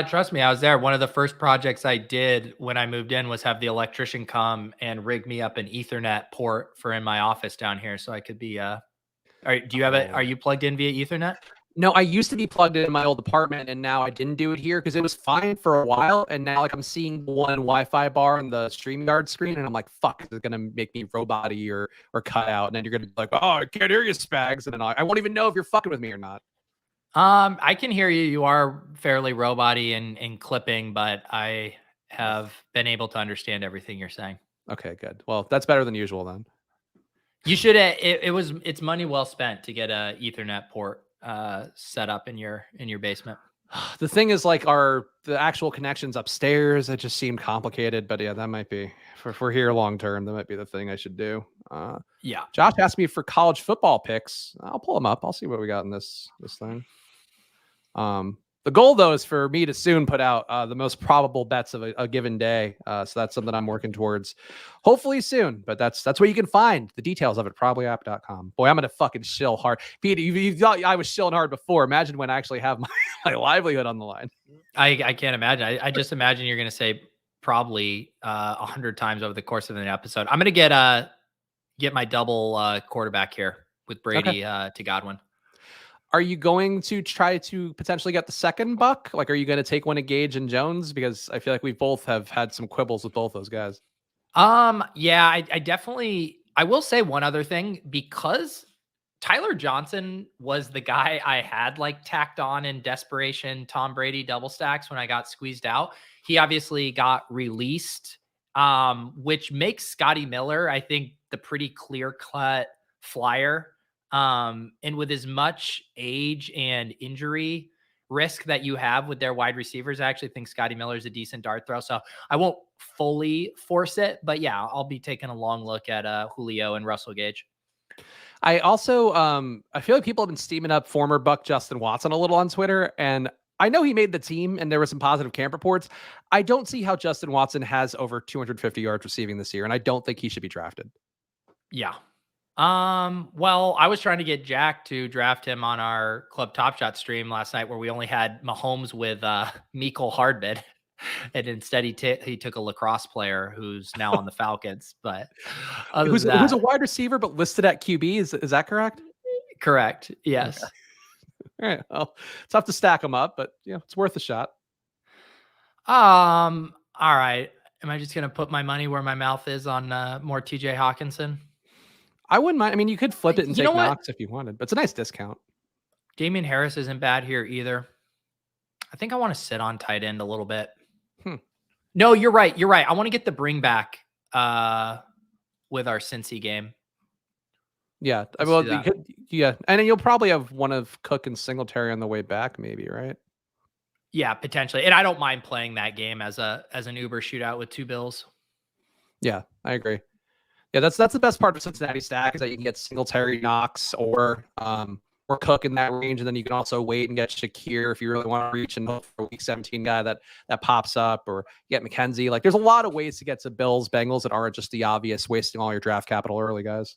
Trust me, I was there. One of the first projects I did when I moved in was have the electrician come and rig me up an Ethernet port for in my office down here, so I could be. Are you plugged in via Ethernet? No, I used to be plugged in my old apartment, and now I didn't do it here because it was fine for a while. And now, like, I'm seeing one Wi-Fi bar on the StreamYard screen, and I'm like, "Fuck, is it gonna make me robot-y or cut out?" And then you're gonna be like, "Oh, I can't hear you, Spags," and then I won't even know if you're fucking with me or not. I can hear you. You are fairly robot-y and clipping, but I have been able to understand everything you're saying. Okay, good. Well, that's better than usual then. You should. It's money well spent to get a Ethernet port set up in your basement. The thing is, like, the actual connections upstairs, it just seemed complicated. But yeah, that might be if we're here long term, that might be the thing I should do. Yeah. Josh asked me for college football picks. I'll pull them up. I'll see what we got in this thing. The goal, though, is for me to soon put out the most probable bets of a given day. So that's something I'm working towards, hopefully soon. But that's where you can find the details of it, probablyapp.com. Boy, I'm gonna fucking shill hard. Pete, you thought I was shilling hard before. Imagine when I actually have my livelihood on the line. I can't imagine. I just imagine you're gonna say probably 100 times over the course of an episode. I'm gonna get my double quarterback here with Brady to Godwin. Are you going to try to potentially get the second buck? Like, are you going to take one of Gage and Jones? Because I feel like we both have had some quibbles with both those guys. Yeah, I definitely, I will say one other thing, because Tyler Johnson was the guy I had like tacked on in desperation Tom Brady double stacks when I got squeezed out. He obviously got released, which makes Scotty Miller, I think, the pretty clear-cut flyer. And with as much age and injury risk that you have with their wide receivers, I actually think Scotty Miller is a decent dart throw. So I won't fully force it, but yeah, I'll be taking a long look at Julio and Russell Gage. I also, I feel like people have been steaming up former Buck Justin Watson a little on Twitter, and I know he made the team and there were some positive camp reports. I don't see how Justin Watson has over 250 yards receiving this year, and I don't think he should be drafted. Yeah. Well, I was trying to get Jack to draft him on our Club Top Shot stream last night, where we only had Mahomes with Mecole Hardman, and instead he took a lacrosse player who's now on the Falcons. But who's a wide receiver but listed at QB? Is that correct? Correct. Yes. Okay. All right. Well, it's tough to stack them up, but it's worth a shot. All right. Am I just gonna put my money where my mouth is on more TJ Hawkinson? I wouldn't mind. I mean, you could flip it and You know take what? Knox if you wanted, but it's a nice discount. Damian Harris isn't bad here either. I think I want to sit on tight end a little bit. Hmm. No, you're right. You're right. I want to get the bring back with our Cincy game. Yeah. Let's Well, do you that. could, yeah. And then you'll probably have one of Cook and Singletary on the way back, maybe, right? Yeah, potentially. And I don't mind playing that game as an Uber shootout with 2 Bills. Yeah, I agree. Yeah, that's the best part of Cincinnati stack is that you can get Singletary, Knox, or Cook in that range, and then you can also wait and get Shakir if you really want to reach and hope for a week 17 guy that pops up, or get Mckenzie. Like, there's a lot of ways to get to Bills, Bengals that aren't just the obvious wasting all your draft capital early, guys.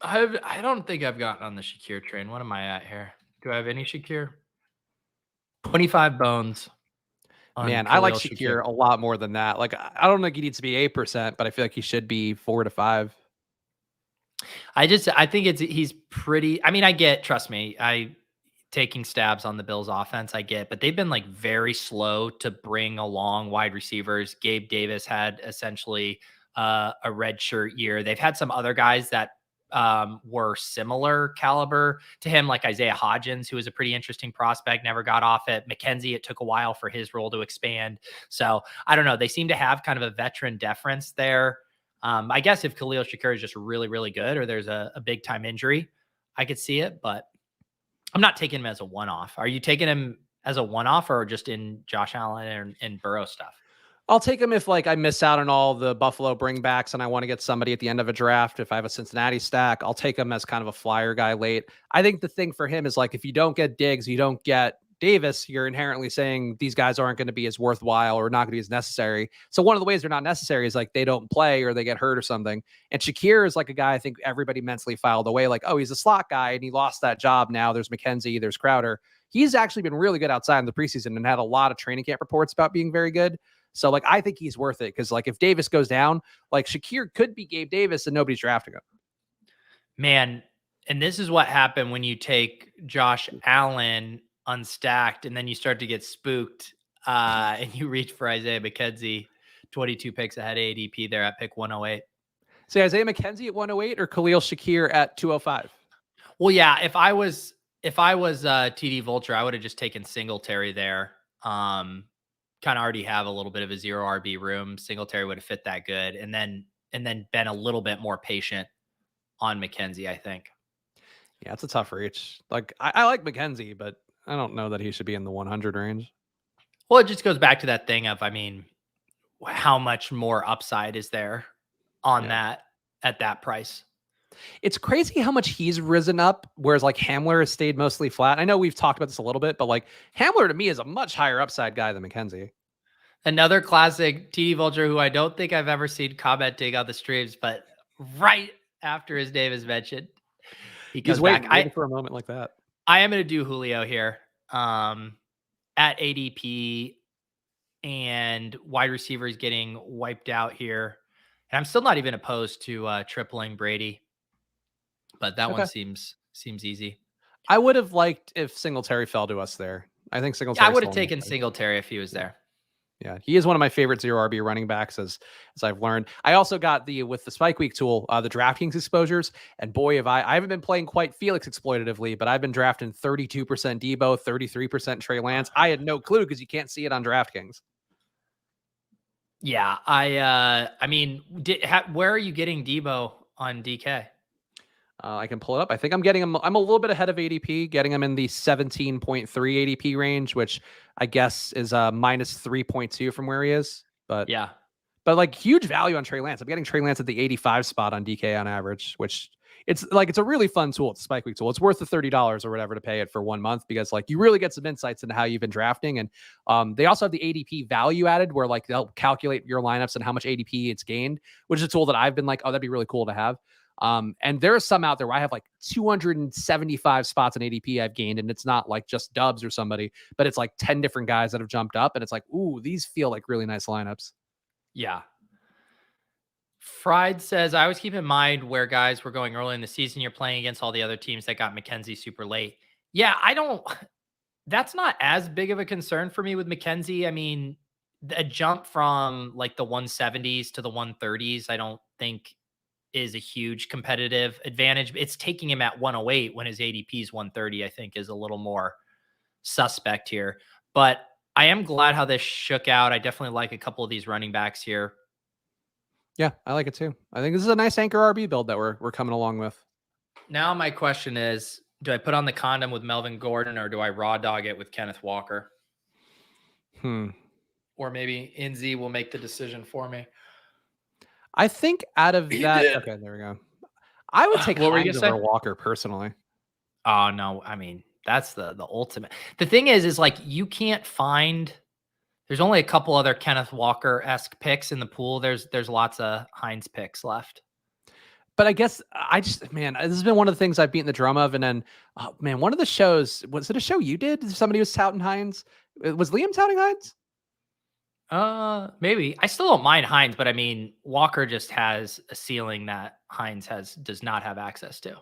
I don't think I've gotten on the Shakir train. What am I at here? Do I have any Shakir? 25 bones on Man, I like Khalil Shakir. Shakir a lot more than that. Like, I don't think he needs to be 8%, but I feel like he should be 4 to 5. I think he's pretty. I mean, trust me, taking stabs on the Bills offense, I get, but they've been like very slow to bring along wide receivers. Gabe Davis had essentially a red shirt year. They've had some other guys that were similar caliber to him, like Isaiah Hodgins, who was a pretty interesting prospect, never got off it. Mckenzie, it took a while for his role to expand. So I don't know. They seem to have kind of a veteran deference there. I guess if Khalil Shakir is just really, really good, or there's a big time injury, I could see it, but I'm not taking him as a one-off. Are you taking him as a one-off or just in Josh Allen and Burrow stuff? I'll take him if like I miss out on all the Buffalo bringbacks and I want to get somebody at the end of a draft. If I have a Cincinnati stack, I'll take him as kind of a flyer guy late. I think the thing for him is like, if you don't get Diggs, you don't get Davis, you're inherently saying these guys aren't going to be as worthwhile or not going to be as necessary. So one of the ways they're not necessary is like they don't play or they get hurt or something. And Shakir is like a guy I think everybody mentally filed away, like, oh, he's a slot guy and he lost that job. Now there's Mckenzie, there's Crowder. He's actually been really good outside in the preseason and had a lot of training camp reports about being very good. So like I think he's worth it because like if Davis goes down, like Shakir could be Gabe Davis and nobody's drafting him. Man, and this is what happened when you take Josh Allen unstacked and then you start to get spooked and you reach for Isaiah McKenzie, 22 picks ahead of ADP there at pick 108. So Isaiah McKenzie at 108 or Khalil Shakir at 205? Well, yeah, if I was TD Vulture, I would have just taken Singletary there. Kind of already have a little bit of a zero RB room. Singletary would have fit that good, and then been a little bit more patient on Mckenzie, I think. Yeah, it's a tough reach. Like I like Mckenzie, but I don't know that he should be in the 100 range. Well, it just goes back to that thing of, I mean, how much more upside is there on that at that price? It's crazy how much he's risen up, whereas like Hamler has stayed mostly flat. I know we've talked about this a little bit, but like Hamler to me is a much higher upside guy than Mckenzie. Another classic TD Vulture who I don't think I've ever seen commenting on the streams, but right after his name is mentioned, he comes waiting back. For a moment like that. I am going to do Julio here at ADP, and wide receivers getting wiped out here. And I'm still not even opposed to tripling Brady, but that one seems easy. I would have liked if Singletary fell to us there. I think Singletary. I would have taken Singletary if he was there. Yeah, he is one of my favorite zero RB running backs, as I've learned. I also got with the Spike Week tool, the DraftKings exposures, and boy, have I haven't been playing quite Felix exploitatively, but I've been drafting 32% Debo, 33% Trey Lance. I had no clue because you can't see it on DraftKings. Yeah, I mean, where are you getting Debo on DK? I can pull it up. I think I'm getting him. I'm a little bit ahead of ADP, getting him in the 17.3 ADP range, which I guess is minus 3.2 from where he is. But yeah, but like huge value on Trey Lance. I'm getting Trey Lance at the 85 spot on DK on average, which it's a really fun tool. It's a Spike Week tool. It's worth the $30 or whatever to pay it for 1 month because like you really get some insights into how you've been drafting. And they also have the ADP value added where like they'll calculate your lineups and how much ADP it's gained, which is a tool that I've been like, oh, that'd be really cool to have. And there are some out there where I have like 275 spots in ADP I've gained, and it's not like just Dubs or somebody, but it's like 10 different guys that have jumped up, and it's like, ooh, these feel like really nice lineups. Yeah. Fried says, I always keep in mind where guys were going early in the season. You're playing against all the other teams that got Mckenzie super late. Yeah, that's not as big of a concern for me with Mckenzie. I mean, a jump from like the 170s to the 130s, I don't think is a huge competitive advantage. It's taking him at 108 when his ADP is 130, I think is a little more suspect here. But I am glad how this shook out. I definitely like a couple of these running backs here. Yeah, I like it too. I think this is a nice anchor RB build that we're coming along with. Now my question is, do I put on the condom with Melvin Gordon or do I raw dog it with Kenneth Walker? Hmm. Or maybe NZ will make the decision for me. I think out of He that, did. okay, there we go. I would take What were you Hines gonna say? over Walker personally. Oh no, I mean, that's the ultimate. The thing is like you can't find there's only a couple other Kenneth Walker-esque picks in the pool. There's lots of Hines picks left. But I guess I just, man, this has been one of the things I've beaten the drum of. And then, oh, man, one of the shows, was it a show you did? Somebody was touting Hines. Was Liam touting Hines? Maybe. I still don't mind Hines, but I mean, Walker just has a ceiling that Hines does not have access to.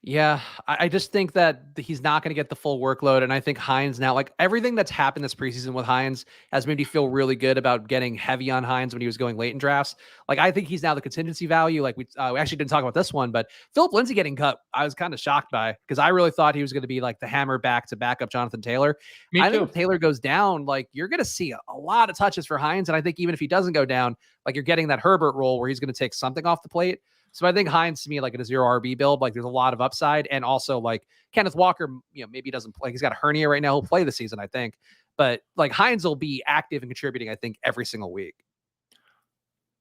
Yeah, I just think that he's not going to get the full workload. And I think Hines now, like everything that's happened this preseason with Hines has made me feel really good about getting heavy on Hines when he was going late in drafts. Like, I think he's now the contingency value. Like, we actually didn't talk about this one, but Philip Lindsay getting cut, I was kind of shocked by because I really thought he was going to be like the hammer back to back up Jonathan Taylor. Me I think too. if Taylor goes down, like, you're going to see a lot of touches for Hines. And I think even if he doesn't go down, like, you're getting that Herbert role where he's going to take something off the plate. So I think Hines to me, like in a 0 RB build, like there's a lot of upside. And also like Kenneth Walker, maybe he doesn't play. He's got a hernia right now. He'll play the season, I think. But like Hines will be active and contributing, I think, every single week.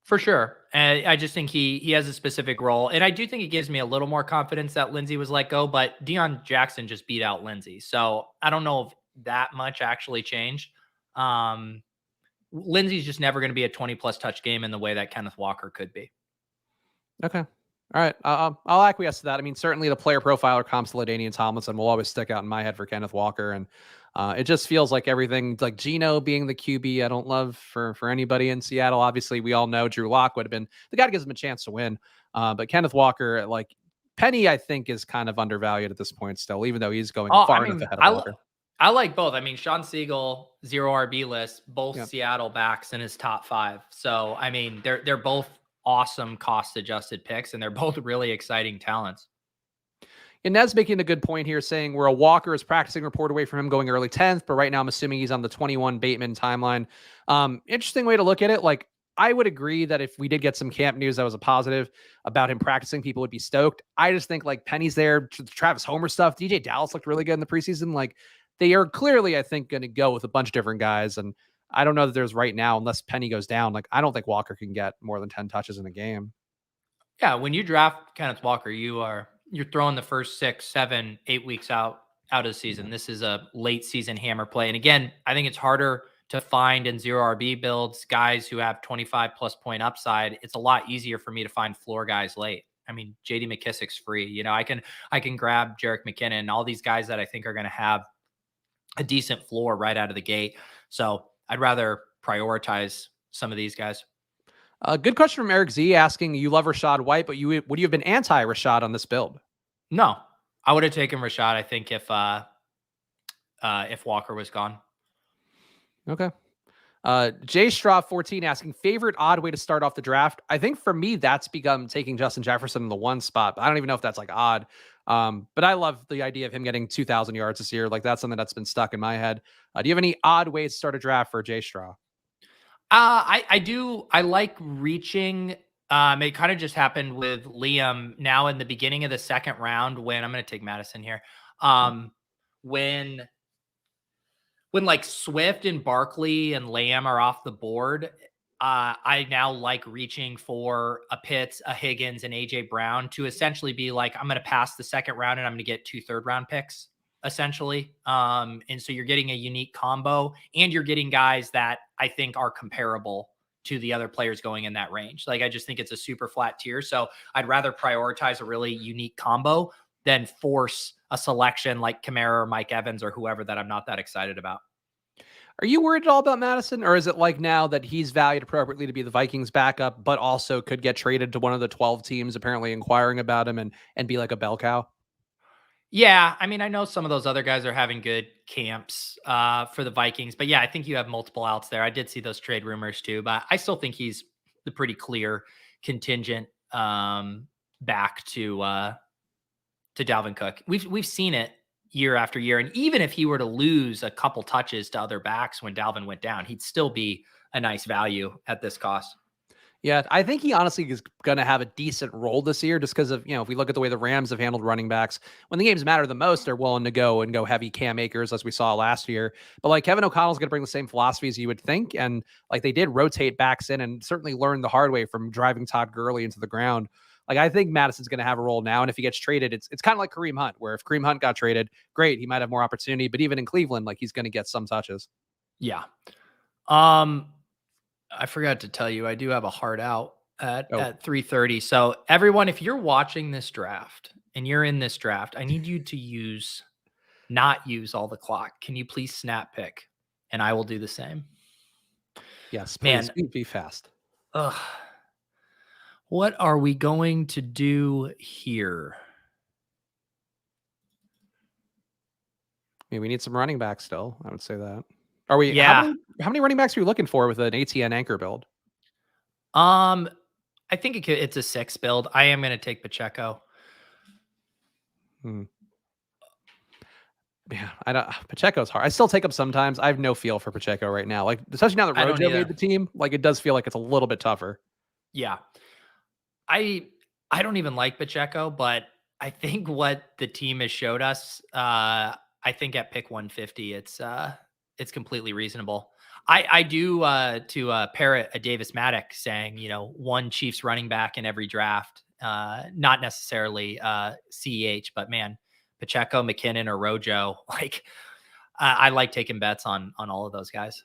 For sure. And I just think he has a specific role. And I do think it gives me a little more confidence that Lindsey was let go, but Deion Jackson just beat out Lindsey. So I don't know if that much actually changed. Lindsey's just never going to be a 20+ touch game in the way that Kenneth Walker could be. Okay. All right. I'll acquiesce to that. I mean, certainly the player profiler comps to LaDainian Tomlinson will always stick out in my head for Kenneth Walker. And it just feels like everything, like Geno being the QB, I don't love for anybody in Seattle. Obviously, we all know Drew Lock would have been the guy that gives him a chance to win. But Kenneth Walker, like Penny, I think is kind of undervalued at this point still, even though he's going far enough ahead of Walker. I like both. I mean, Sean Siegel, 0 RB list, both Yep. Seattle backs in his top 5. So, I mean, they're both awesome cost adjusted picks and they're both really exciting talents. And Ned's making a good point here, saying where a Walker is practicing report away from him going early 10th, but right now I'm assuming he's on the 21 Bateman timeline. Interesting way to look at it. Like, I would agree that if we did get some camp news that was a positive about him practicing, people would be stoked. I just think like Penny's there, Travis Homer stuff. DJ Dallas looked really good in the preseason. Like, they are clearly, I think, going to go with a bunch of different guys. And I don't know that there's right now, unless Penny goes down, like I don't think Walker can get more than 10 touches in a game. Yeah, when you draft Kenneth Walker, you're throwing the first 6, 7, 8 weeks out of the season. This is a late season hammer play. And again, I think it's harder to find in 0 RB builds guys who have 25+ point upside. It's a lot easier for me to find floor guys late. I mean, JD McKissic's free. I can grab Jerick McKinnon, all these guys that I think are going to have a decent floor right out of the gate. So I'd rather prioritize some of these guys. Good question from Eric Z asking, you love Rachaad White, but would you have been anti-Rachaad on this build? No, I would have taken Rachaad, I think, if Walker was gone. Okay. J Straw 14 asking, favorite odd way to start off the draft. I think for me, that's become taking Justin Jefferson in the 1 spot. I don't even know if that's like odd. But I love the idea of him getting 2,000 yards this year. Like that's something that's been stuck in my head. Do you have any odd ways to start a draft for J Straw? I do. I like reaching. It kind of just happened with Liam now in the beginning of the second round when I'm going to take Madison here. When like Swift and Barkley and Lamb are off the board, I now like reaching for a Pitts, a Higgins, and AJ Brown to essentially be like, I'm going to pass the second round and I'm going to get 2 third-round picks essentially. And so you're getting a unique combo and you're getting guys that I think are comparable to the other players going in that range. Like, I just think it's a super flat tier. So I'd rather prioritize a really unique combo than force a selection like Kamara or Mike Evans or whoever that I'm not that excited about. Are you worried at all about Madison, or is it like now that he's valued appropriately to be the Vikings backup, but also could get traded to one of the 12 teams apparently inquiring about him and be like a bell cow? Yeah, I mean, I know some of those other guys are having good camps for the Vikings, but yeah, I think you have multiple outs there. I did see those trade rumors too, but I still think he's the pretty clear contingent back to Dalvin Cook. We've seen it year after year, and even if he were to lose a couple touches to other backs when Dalvin went down, he'd still be a nice value at this cost. Yeah, I think he honestly is going to have a decent role this year just because of, if we look at the way the Rams have handled running backs, when the games matter the most, they're willing to go heavy Cam Akers as we saw last year. But like Kevin O'Connell's going to bring the same philosophy as you would think. And like they did rotate backs in and certainly learned the hard way from driving Todd Gurley into the ground. Like I think Madison's going to have a role now. And if he gets traded, it's kind of like Kareem Hunt, where if Kareem Hunt got traded, great, he might have more opportunity. But even in Cleveland, like he's going to get some touches. Yeah. I forgot to tell you, I do have a hard out at 3:30. So everyone, if you're watching this draft and you're in this draft, I need you to not use all the clock. Can you please snap pick? And I will do the same. Yes, please Man, be fast. ugh. What are we going to do here? I mean, we need some running backs still. I would say that. Are we? Yeah. How many running backs are you looking for with an ATN anchor build? I think it's a 6 build. I am going to take Pacheco. Yeah, I don't. Pacheco's hard. I still take him sometimes. I have no feel for Pacheco right now. Like, especially now that Rojo made the team, like it does feel like it's a little bit tougher. Yeah. I don't even like Pacheco, but I think what the team has showed us, I think at pick 150, it's completely reasonable. I do to parrot a Davis Maddock saying, one Chiefs running back in every draft, not necessarily CEH, but man, Pacheco, McKinnon, or Rojo, like I like taking bets on all of those guys.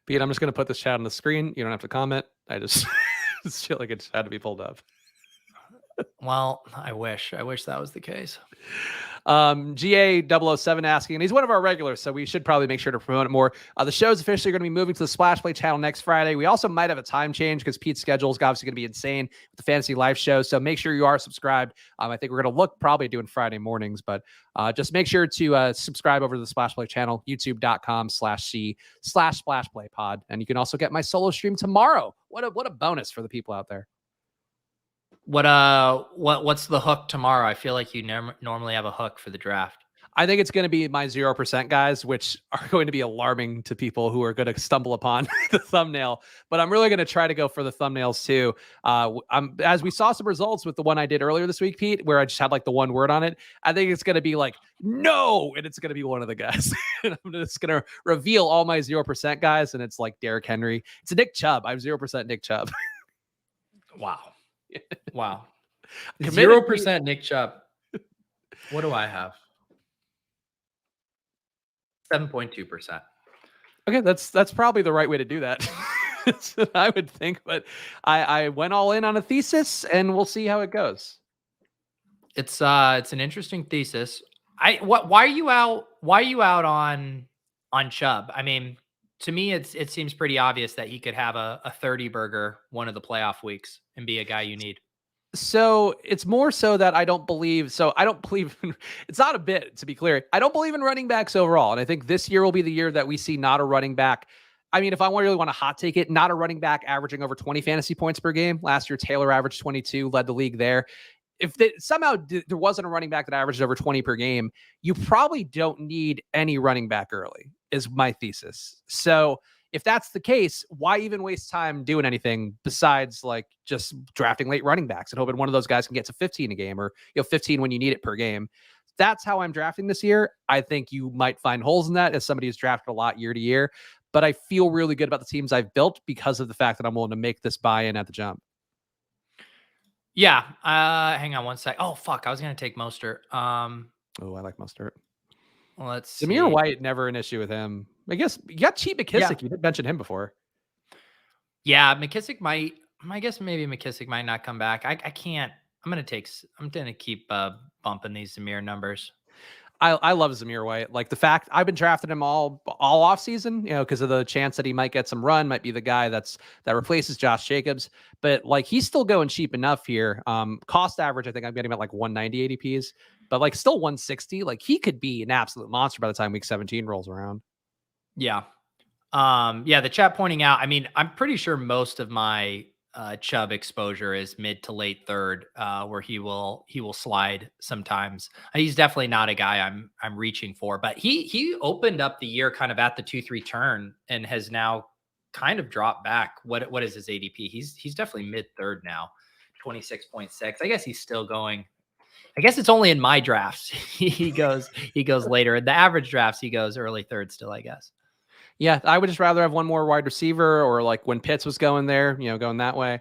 Pete, I'm just going to put this chat on the screen. You don't have to comment. I just feel like it just had to be pulled up. Well, I wish that was the case. GA007 asking, and he's one of our regulars, so we should probably make sure to promote it more. The show's officially going to be moving to the Splash Play channel next Friday. We also might have a time change because Pete's schedule is obviously going to be insane with the Fantasy Life show, so make sure you are subscribed. I think we're going to look probably doing Friday mornings, but just make sure to subscribe over to the Splash Play channel, youtube.com/C/SplashPlayPod, and you can also get my solo stream tomorrow. What a bonus for the people out there. What's the hook tomorrow? I feel like you normally have a hook for the draft. I think it's going to be my 0% guys, which are going to be alarming to people who are going to stumble upon the thumbnail. But I'm really going to try to go for the thumbnails too. As we saw some results with the one I did earlier this week, Pete, where I just had like the one word on it. I think it's going to be like, no, and it's going to be one of the guys. And I'm just going to reveal all my 0% guys. And it's like Derrick Henry. It's a Nick Chubb. I have 0% Nick Chubb. Wow. Wow. 0% Nick Chubb. What do I have? 7.2%. Okay, that's probably the right way to do that. I would think, but I went all in on a thesis, and we'll see how it goes. It's an interesting thesis. Why are you out? Why are you out on Chubb? I mean, to me, it seems pretty obvious that he could have a 30 burger one of the playoff weeks and be a guy you need. So it's more so that I don't believe. So I don't believe. It's not a bit, to be clear. I don't believe in running backs overall, and I think this year will be the year that we see not a running back. I mean, if I really want to hot take it, not a running back averaging over 20 fantasy points per game. Last year, Taylor averaged 22, led the league there. If somehow there wasn't a running back that averaged over 20 per game, you probably don't need any running back early, is my thesis. So if that's the case, why even waste time doing anything besides like just drafting late running backs and hoping one of those guys can get to 15 a game, or 15 when you need it per game? That's how I'm drafting this year. I think you might find holes in that as somebody who's drafted a lot year to year, but I feel really good about the teams I've built because of the fact that I'm willing to make this buy-in at the jump. Yeah. Hang on one sec. Oh, fuck. I was going to take Mostert. Oh, I like Mostert. Let's see. Zamir White, never an issue with him. I guess you got cheap McKissick. Yeah. You did mention him before. Yeah, McKissick might. I guess maybe McKissick might not come back. I can't. I'm going to keep bumping these Zamir numbers. I love Zamir White. Like the fact I've been drafting him all off season, because of the chance that he might get some run, might be the guy that replaces Josh Jacobs. But like he's still going cheap enough here. Cost average, I think I'm getting about like 190 ADPs, but like still 160. Like he could be an absolute monster by the time week 17 rolls around. Yeah. Yeah, the chat pointing out, I mean, I'm pretty sure most of my Chubb exposure is mid to late third, where he will slide sometimes. He's definitely not a guy I'm reaching for, but he opened up the year kind of at the 2-3 turn and has now kind of dropped back. What is his ADP? He's definitely mid third now, 26.6. I guess he's still going. I guess it's only in my drafts he goes later. In the average drafts, he goes early third still, I guess. Yeah, I would just rather have one more wide receiver, or like when Pitts was going there, going that way.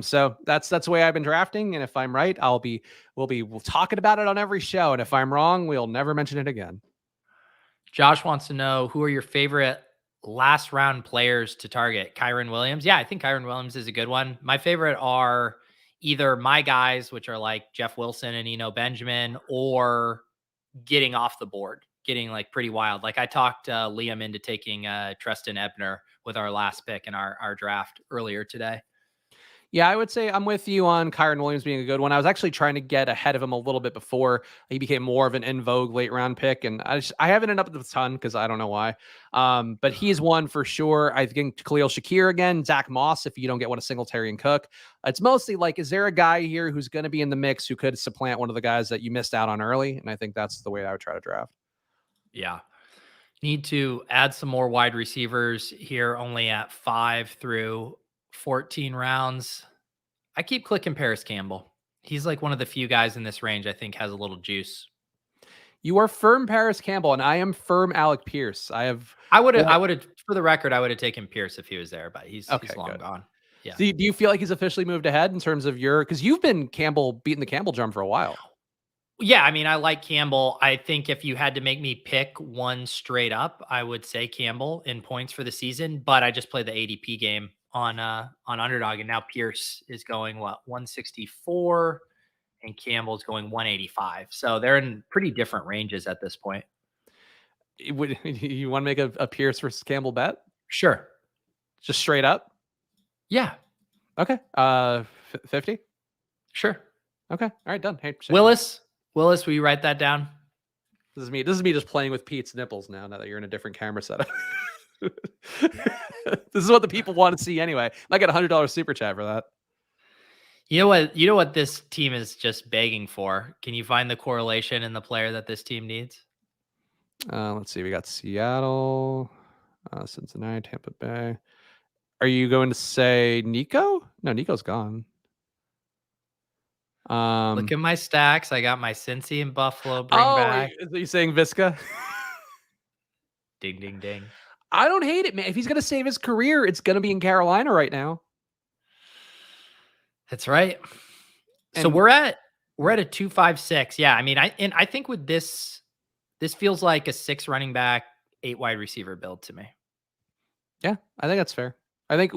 So that's the way I've been drafting. And if I'm right, we'll be talking about it on every show. And if I'm wrong, we'll never mention it again. Josh wants to know, who are your favorite last round players to target? Kyron Williams. Yeah, I think Kyron Williams is a good one. My favorite are either my guys, which are like Jeff Wilson and Eno Benjamin, or getting off the board, getting like pretty wild. Like I talked Liam into taking Treston Ebner with our last pick in our draft earlier today. Yeah, I would say I'm with you on Kyron Williams being a good one. I was actually trying to get ahead of him a little bit before he became more of an in vogue late round pick, and I haven't ended up with a ton because I don't know why. But he's one for sure. I think Khalil Shakir again, Zach Moss. If you don't get one of Singletary and Cook, it's mostly like, is there a guy here who's going to be in the mix who could supplant one of the guys that you missed out on early? And I think that's the way I would try to draft. Yeah. Need to add some more wide receivers here, only at 5 through 14 rounds. I keep clicking Paris Campbell. He's like one of the few guys in this range I think has a little juice. You are firm Paris Campbell, and I am firm Alec Pierce. I would have, for the record, I would have taken Pierce if he was there, but he's long gone. Yeah. Do you feel like he's officially moved ahead in terms of because you've been beating the Campbell drum for a while? Yeah, I mean, I like Campbell. I think if you had to make me pick one straight up, I would say Campbell in points for the season, but I just played the ADP game on Underdog, and now Pierce is going 164 and Campbell's going 185. So they're in pretty different ranges at this point. You want to make a Pierce versus Campbell bet? Sure. Just straight up? Yeah. Okay. 50? Sure. Okay. All right, done. Hey, Willis, will you write that down? This is me just playing with Pete's nipples now that you're in a different camera setup. This is what the people want to see anyway. I get $100 super chat for that. You know what this team is just begging for? Can you find the correlation in the player that this team needs? Let's see. We got Seattle, Cincinnati, Tampa Bay. Are you going to say Nico? No, Nico's gone. Look at my stacks. I got my Cincy and Buffalo back. Are you saying Visca? Ding, ding, ding. I don't hate it, man. If he's going to save his career, it's going to be in Carolina right now. That's right. So we're at a 256. Yeah, I mean, I think with this feels like a 6 running back, 8 wide receiver build to me. Yeah, I think that's fair. I think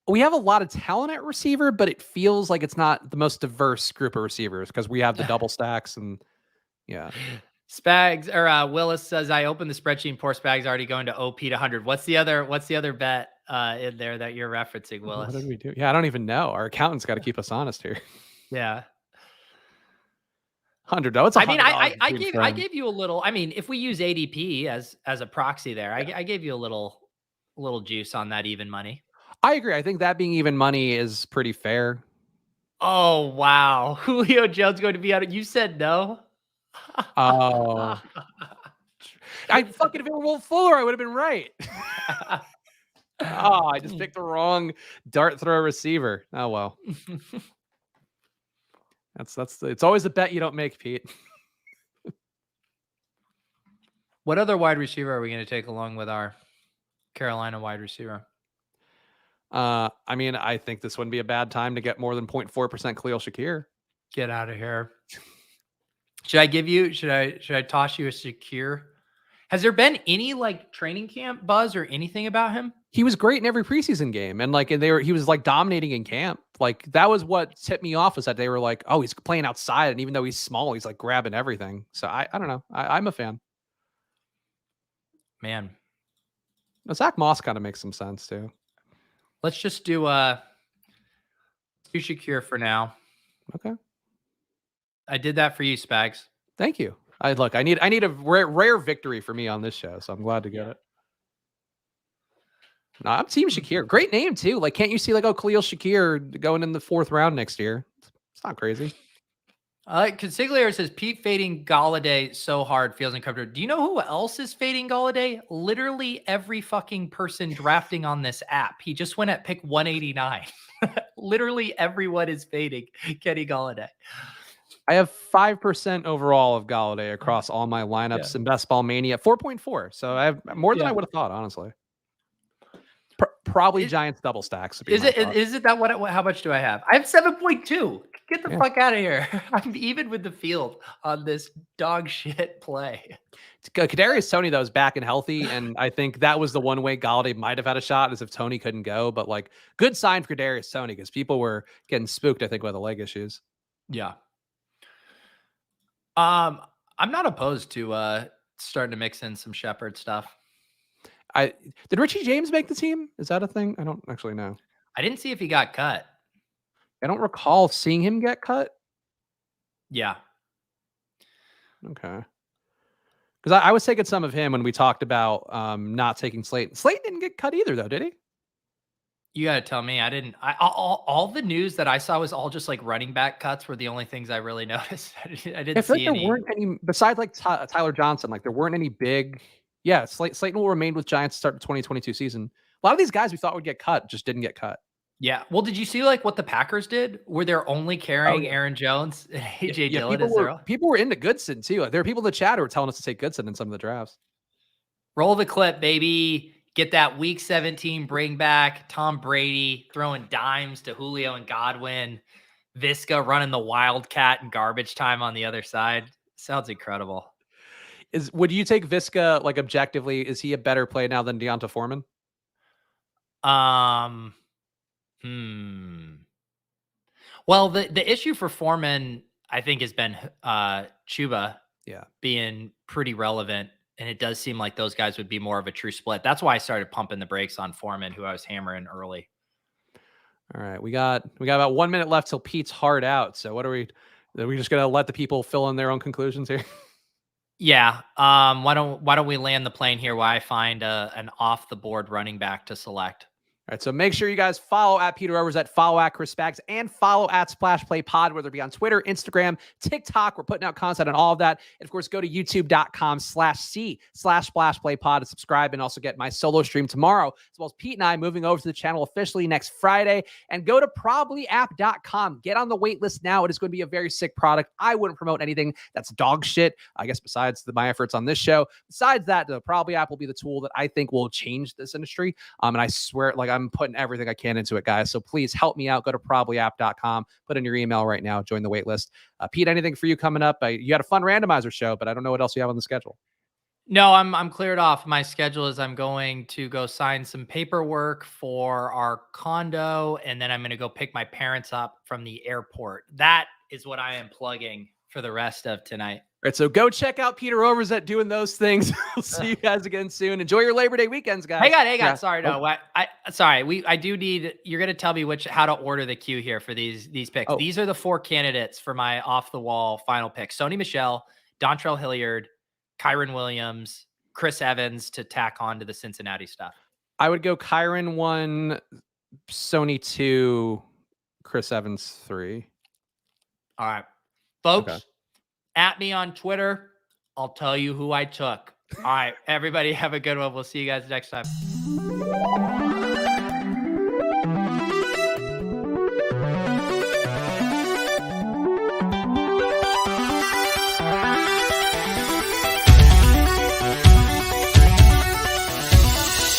we have a lot of talent at receiver, but it feels like it's not the most diverse group of receivers because we have the double stacks and yeah. Spags or Willis says, I opened the spreadsheet and poor Spags already going to OP to 100. What's the other bet in there that you're referencing, Willis? What did we do? Yeah, I don't even know. Our accountant's got to keep us honest here. Yeah. 100. It's $100. I mean, I gave you a little. I mean, if we use ADP as a proxy there, I gave you a little juice on that even money. I agree. I think that being even money is pretty fair. Oh wow, Julio Jones going to be out. You said no. Oh, I fucking if it were Will Fuller, I would have been right. I just picked the wrong dart throw receiver. Oh well. It's always a bet you don't make, Pete. What other wide receiver are we going to take along with our Carolina wide receiver? I mean, I think this wouldn't be a bad time to get more than 0.4% Khalil Shakir. Get out of here. Should I toss you a Shakir? Has there been any like training camp buzz or anything about him? He was great in every preseason game, and like he was like dominating in camp. Like that was what tipped me off, was that they were like, oh, he's playing outside, and even though he's small, he's like grabbing everything. So I don't know. I'm a fan. Man, Now, Zach Moss kind of makes some sense too. let's just do Shakir for now. Okay. I did that for you, Spags. Thank you. I need a rare victory for me on this show, so I'm glad to get it. No, I'm Team Shakir. Great name too. Like, can't you see like, oh, Khalil Shakir going in the 4th round next year? It's not crazy. Consigliere says Pete fading Galladay so hard feels uncomfortable. Do you know who else is fading Galladay? Literally every fucking person drafting on this app. He just went at pick 189. Literally everyone is fading Kenny Galladay. I have 5% overall of Galladay across all my lineups in Best Ball Mania, 4.4. So I have more than I would have thought, honestly. Probably Giants double stacks. Is it that what? How much do I have? I have 7.2. Get the fuck out of here. I'm even with the field on this dog shit play. Kadarius Toney, though, is back and healthy, and I think that was the one way Galladay might have had a shot, is if Toney couldn't go. But like, good sign for Kadarius Toney, because people were getting spooked, I think, by the leg issues. Yeah. I'm not opposed to starting to mix in some Shepherd stuff. Did Richie James make the team? Is that a thing? I don't actually know. I didn't see if he got cut. I don't recall seeing him get cut. Yeah. Okay. Because I was taking some of him when we talked about not taking Slayton. Slayton didn't get cut either, though, did he? You got to tell me. I didn't. All the news that I saw was all just like running back cuts were the only things I really noticed. I didn't see any. There weren't any, besides like Tyler Johnson, like there weren't any big. Yeah, Slayton will remain with Giants to start the 2022 season. A lot of these guys we thought would get cut just didn't get cut. Yeah. Well, did you see like what the Packers did? Where they're only carrying Aaron Jones and AJ Dillon? People were into Goodson too. There are people in the chat who were telling us to take Goodson in some of the drafts. Roll the clip, baby. Get that week 17 bring back. Tom Brady throwing dimes to Julio and Godwin. Visca running the Wildcat and garbage time on the other side. Sounds incredible. Would you take Visca, like, objectively? Is he a better play now than Deonta Foreman? Well, the issue for Foreman, I think, has been Chuba being pretty relevant. And it does seem like those guys would be more of a true split. That's why I started pumping the brakes on Foreman, who I was hammering early. All right. We got about 1 minute left till Pete's hard out. So what are we just going to let the people fill in their own conclusions here? Yeah. Why don't we land the plane here while I find an off the board running back to select? All right, so make sure you guys follow at Peter Overzet, follow at Chris Spags, and follow at Splash Play Pod, whether it be on Twitter, Instagram, TikTok. We're putting out content on all of that. And of course, go to youtube.com/C/Splash Play Pod to subscribe and also get my solo stream tomorrow, as well as Pete and I moving over to the channel officially next Friday. And go to probablyapp.com. Get on the wait list now. It is going to be a very sick product. I wouldn't promote anything that's dog shit, I guess, besides my efforts on this show. Besides that, the Probably app will be the tool that I think will change this industry. And I swear, like, I'm putting everything I can into it, guys. So please help me out. Go to probablyapp.com. Put in your email right now. Join the wait list. Pete, anything for you coming up? You had a fun randomizer show, but I don't know what else you have on the schedule. No, I'm cleared off. My schedule is I'm going to go sign some paperwork for our condo, and then I'm going to go pick my parents up from the airport. That is what I am plugging for the rest of tonight. All right, so go check out Peter Overzet doing those things. We'll see you guys again soon. Enjoy your Labor Day weekends, guys. Hang on. Yeah. Sorry, no. I do need. You're gonna tell me how to order the queue here for these picks. These are the 4 candidates for my off the wall final pick: Sony Michel, Dontrell Hilliard, Kyron Williams, Chris Evans to tack on to the Cincinnati stuff. I would go Kyron 1, Sony 2, Chris Evans 3. All right, folks. Okay. At me on Twitter. I'll tell you who I took. All right, everybody have a good one. We'll see you guys next time.